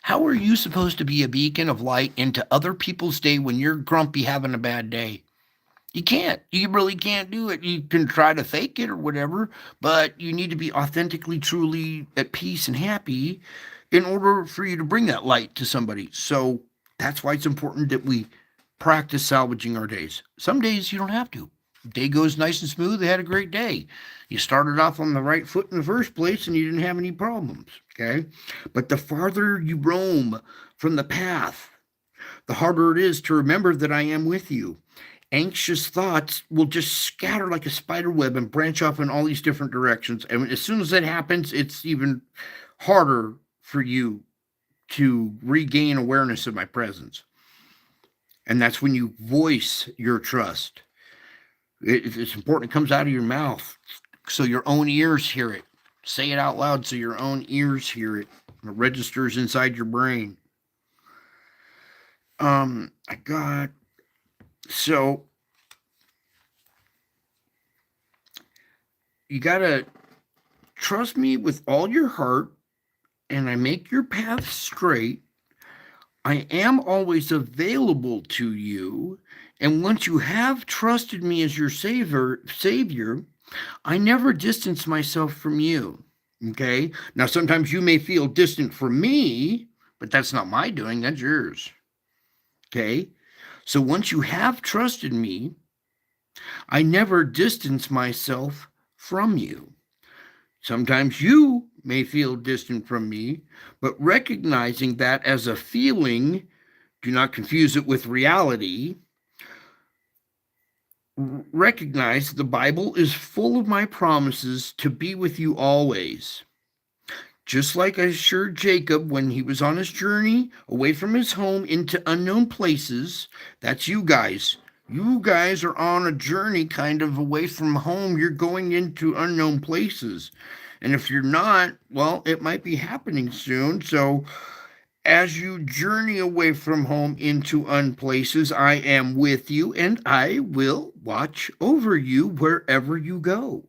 How are you supposed to be a beacon of light into other people's day when you're grumpy having a bad day? You can't. You really can't do it. You can try to fake it or whatever, but you need to be authentically, truly at peace and happy in order for you to bring that light to somebody. So that's why it's important that we practice salvaging our days. Some days you don't have to. Day goes nice and smooth. They had a great day. You started off on the right foot in the first place and you didn't have any problems. Okay. But the farther you roam from the path, the harder it is to remember that I am with you. Anxious thoughts will just scatter like a spider web and branch off in all these different directions. And as soon as that happens, it's even harder for you to regain awareness of my presence. And that's when you voice your trust. It's important it comes out of your mouth so your own ears hear it. Say it out loud so your own ears hear it. It registers inside your brain. I got so you gotta trust me with all your heart, and I make your path straight. I am always available to you, and once you have trusted me as your savior, I never distance myself from you. Okay? Now sometimes you may feel distant from me, but that's not my doing, that's yours. Okay? So once you have trusted me, I never distance myself from you. Sometimes you may feel distant from me, but recognizing that as a feeling, do not confuse it with reality. Recognize the Bible is full of my promises to be with you always. Just like I assured Jacob when he was on his journey away from his home into unknown places, that's you guys. You guys are on a journey kind of away from home. You're going into unknown places. And if you're not, well, it might be happening soon. So as you journey away from home into unplaces, I am with you and I will watch over you wherever you go.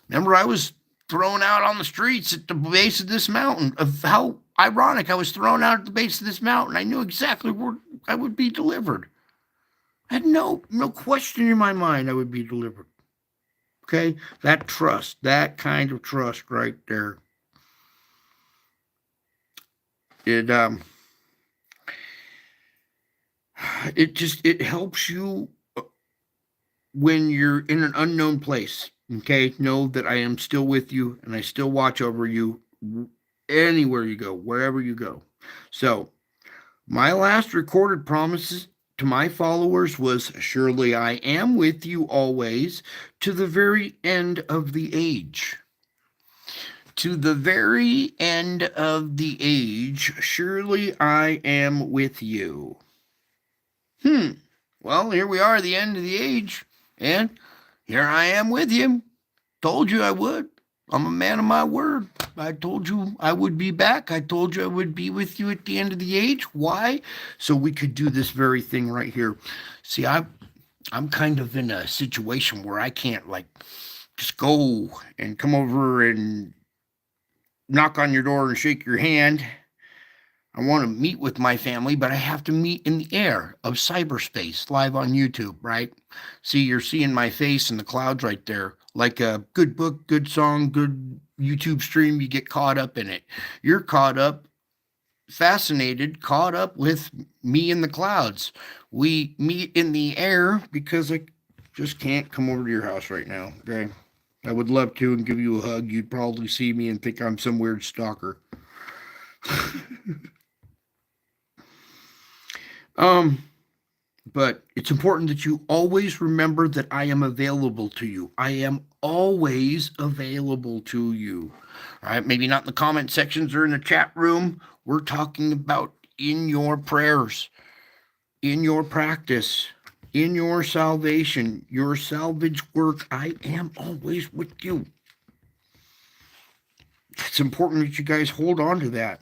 Remember, I was thrown out on the streets at the base of this mountain. Of how ironic, I was thrown out at the base of this mountain. I knew exactly where I would be delivered. I had no question in my mind I would be delivered. Okay, that trust, that kind of trust right there. It it helps you when you're in an unknown place. Okay, know that I am still with you and I still watch over you anywhere you go, wherever you go. So, my last recorded promises to my followers was surely I am with you always to the very end of the age. To the very end of the age, surely I am with you. Well, here we are at the end of the age, and here I am with you. Told you I would. I'm a man of my word. I told you I would be back. I told you I would be with you at the end of the age. Why? So we could do this very thing right here. See, I'm kind of in a situation where I can't like just go and come over and knock on your door and shake your hand. I want to meet with my family, but I have to meet in the air of cyberspace live on YouTube, right? See, you're seeing my face in the clouds right there. Like a good book, good song, good YouTube stream, you get caught up in it. You're caught up, fascinated, caught up with me in the clouds. We meet in the air because I just can't come over to your house right now, okay? I would love to and give you a hug. You'd probably see me and think I'm some weird stalker. um, but it's important that you always remember that I am available to you. I am always available to you. All right, maybe not in the comment sections or in the chat room. We're talking about in your prayers, in your practice, in your salvation, your salvage work. I am always with you. It's important that you guys hold on to that.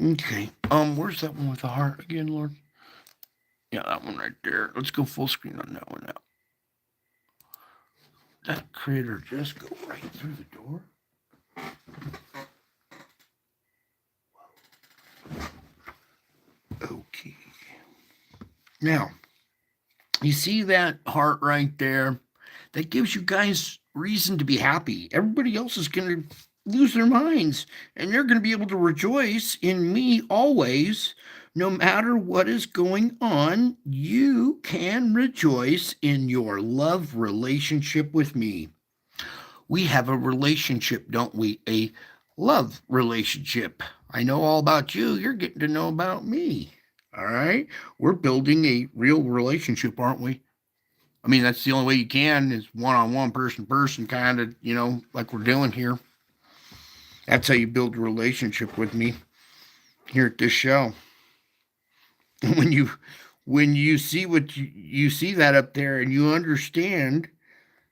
Okay. Where's that one with the heart again, Lord? Yeah, that one right there. Let's go full screen on that one now. That critter just go right through the door. Okay. Now, you see that heart right there? That gives you guys reason to be happy. Everybody else is going to lose their minds, and they're going to be able to rejoice in me always. No matter what is going on, you can rejoice in your love relationship with me. We have a relationship, don't we? A love relationship. I know all about you. You're getting to know about me. All right. We're building a real relationship, aren't we? I mean, that's the only way you can is one on one, person to person, kind of, like we're doing here. That's how you build a relationship with me here at this show. When you see what you see that up there and you understand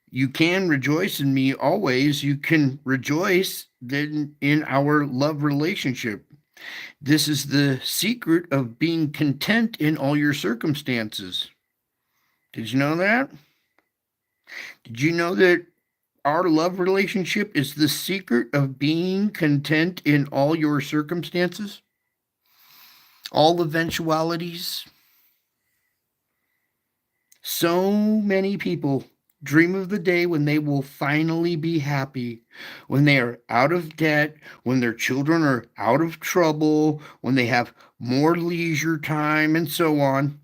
you can rejoice in me always, you can rejoice then in our love relationship. This is the secret of being content in all your circumstances. Did you know that? Did you know that our love relationship is the secret of being content in all your circumstances? All eventualities? So many people dream of the day when they will finally be happy, when they are out of debt, when their children are out of trouble, when they have more leisure time, and so on.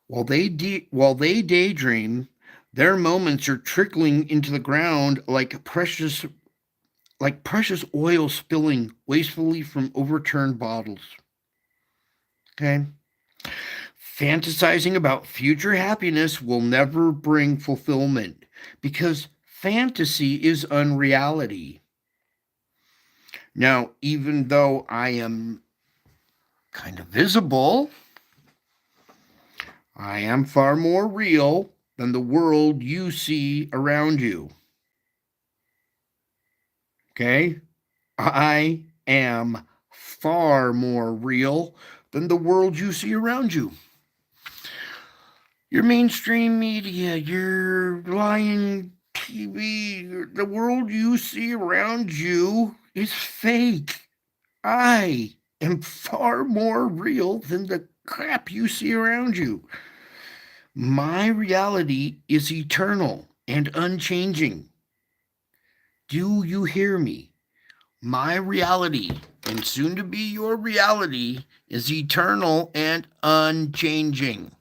While they daydream, their moments are trickling into the ground like precious oil spilling wastefully from overturned bottles. Okay? Fantasizing about future happiness will never bring fulfillment because fantasy is unreality. Now, even though I am kind of visible, I am far more real than the world you see around you. Okay? I am far more real than the world you see around you. Your mainstream media, your lying TV, the world you see around you is fake. I am far more real than the crap you see around you. My reality is eternal and unchanging. Do you hear me? My reality, and soon to be your reality, is eternal and unchanging.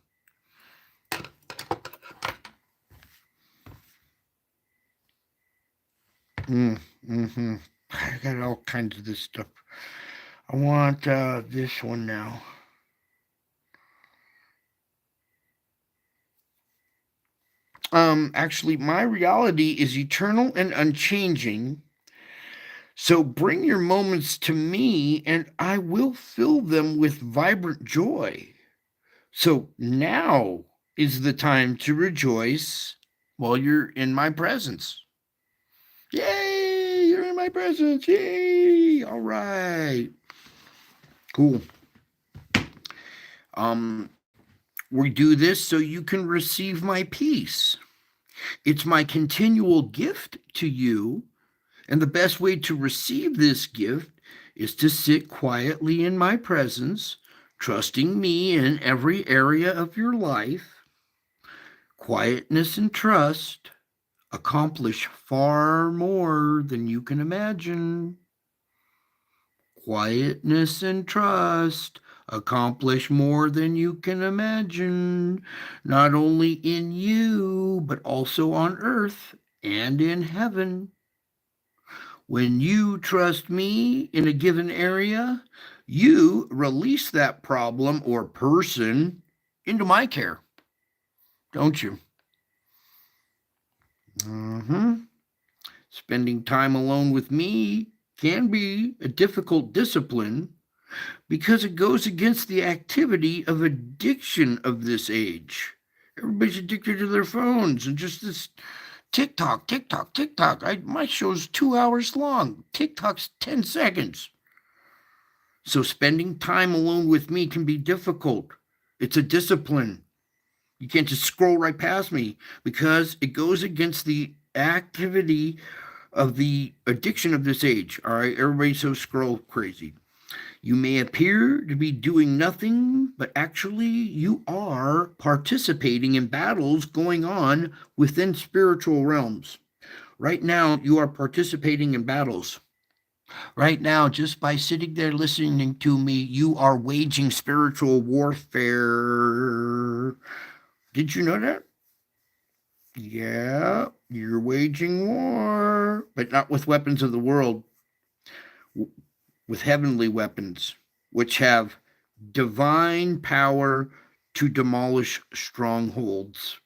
I got all kinds of this stuff. I want this one now. Actually, my reality is eternal and unchanging. So bring your moments to me, and I will fill them with vibrant joy. So now is the time to rejoice while you're in my presence. Yay! You're in my presence. Yay! All right. Cool. We do this so you can receive my peace. It's my continual gift to you, and the best way to receive this gift is to sit quietly in my presence, trusting me in every area of your life. Quietness and trust accomplish far more than you can imagine. Quietness and trust accomplish more than you can imagine, not only in you, but also on earth and in heaven. When you trust me in a given area, you release that problem or person into my care, don't you? Spending time alone with me can be a difficult discipline because it goes against the activity of addiction of this age. Everybody's addicted to their phones and just this TikTok, TikTok, TikTok. My show's 2 hours long. TikTok's 10 seconds. So spending time alone with me can be difficult. It's a discipline. You can't just scroll right past me because it goes against the activity of the addiction of this age. All right, everybody's so scroll crazy. You may appear to be doing nothing, but actually you are participating in battles going on within spiritual realms. Right now, you are participating in battles. Right now, just by sitting there listening to me, you are waging spiritual warfare. Did you know that? Yeah, you're waging war, but not with weapons of the world, with heavenly weapons, which have divine power to demolish strongholds.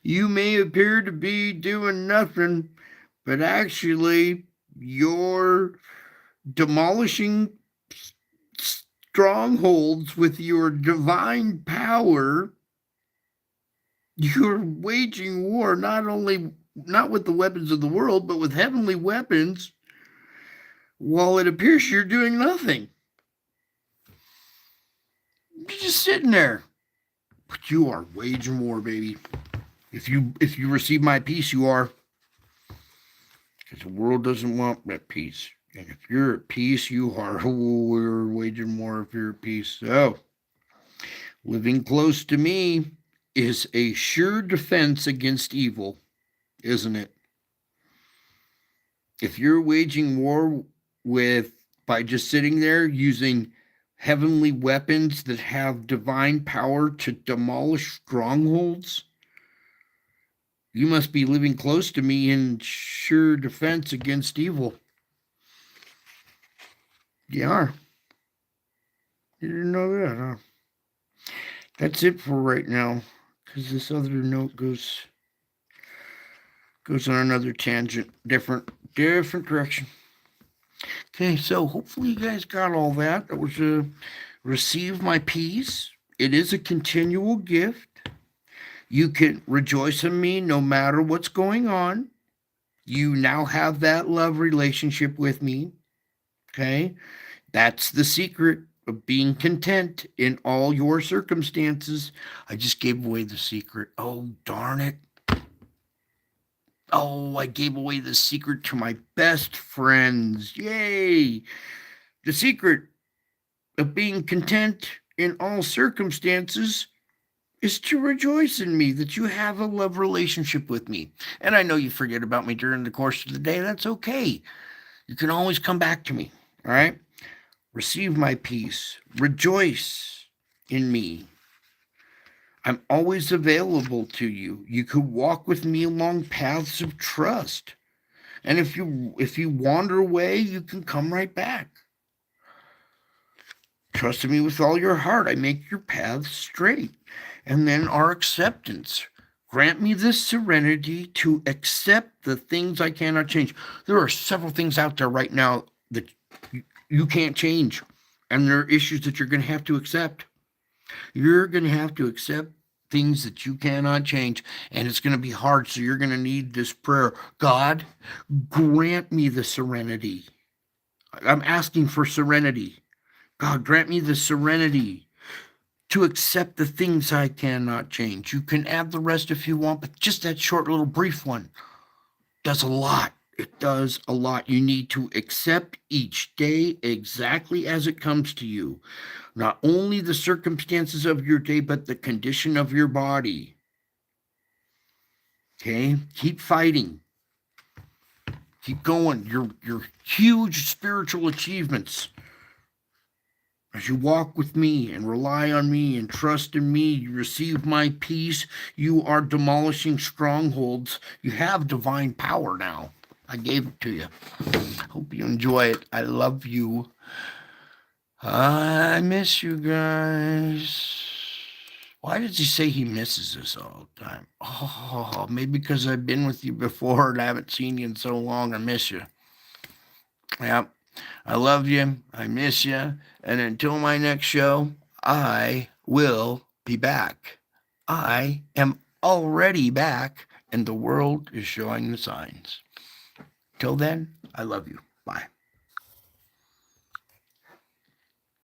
You may appear to be doing nothing, but actually, you're demolishing strongholds with your divine power. You're waging war not with the weapons of the world, but with heavenly weapons, while it appears you're doing nothing. You're just sitting there. But you are waging war, baby. If you receive my peace, you are. Because the world doesn't want that peace. And if you're at peace, you are. We're waging war if you're at peace. So, living close to me is a sure defense against evil, isn't it? If you're waging war by just sitting there using heavenly weapons that have divine power to demolish strongholds, you must be living close to me in sure defense against evil. You are. You didn't know that, huh? That's it for right now, because this other note goes on another tangent, different direction. Okay, so hopefully you guys got all that. That was receive my peace. It is a continual gift. You can rejoice in me no matter what's going on. You now have that love relationship with me. Okay, that's the secret of being content in all your circumstances. I just gave away the secret. Oh, darn it. Oh, I gave away the secret to my best friends. Yay! The secret of being content in all circumstances is to rejoice in me, that you have a love relationship with me. And I know you forget about me during the course of the day. That's okay. You can always come back to me. All right? Receive my peace. Rejoice in me. I'm always available to you. You could walk with me along paths of trust. And if you wander away, you can come right back. Trust in me with all your heart. I make your paths straight. And then our acceptance. Grant me this serenity to accept the things I cannot change. There are several things out there right now that you can't change. And there are issues that you're going to have to accept. You're going to have to accept things that you cannot change, and it's going to be hard. So you're going to need this prayer. God, grant me the serenity. I'm asking for serenity. God, grant me the serenity to accept the things I cannot change. You can add the rest if you want, but just that short little brief one does a lot. It does a lot. You need to accept each day exactly as it comes to you. Not only the circumstances of your day, but the condition of your body. Okay? Keep fighting. Keep going. Your huge spiritual achievements. As you walk with me and rely on me and trust in me, you receive my peace. You are demolishing strongholds. You have divine power now. I gave it to you. Hope you enjoy it. I love you. I miss you guys. Why does he say he misses us all the time? Oh, maybe because I've been with you before and I haven't seen you in so long. I miss you. Yep. I love you. I miss you. And until my next show, I will be back. I am already back, and the world is showing the signs. Till then, I love you. Bye.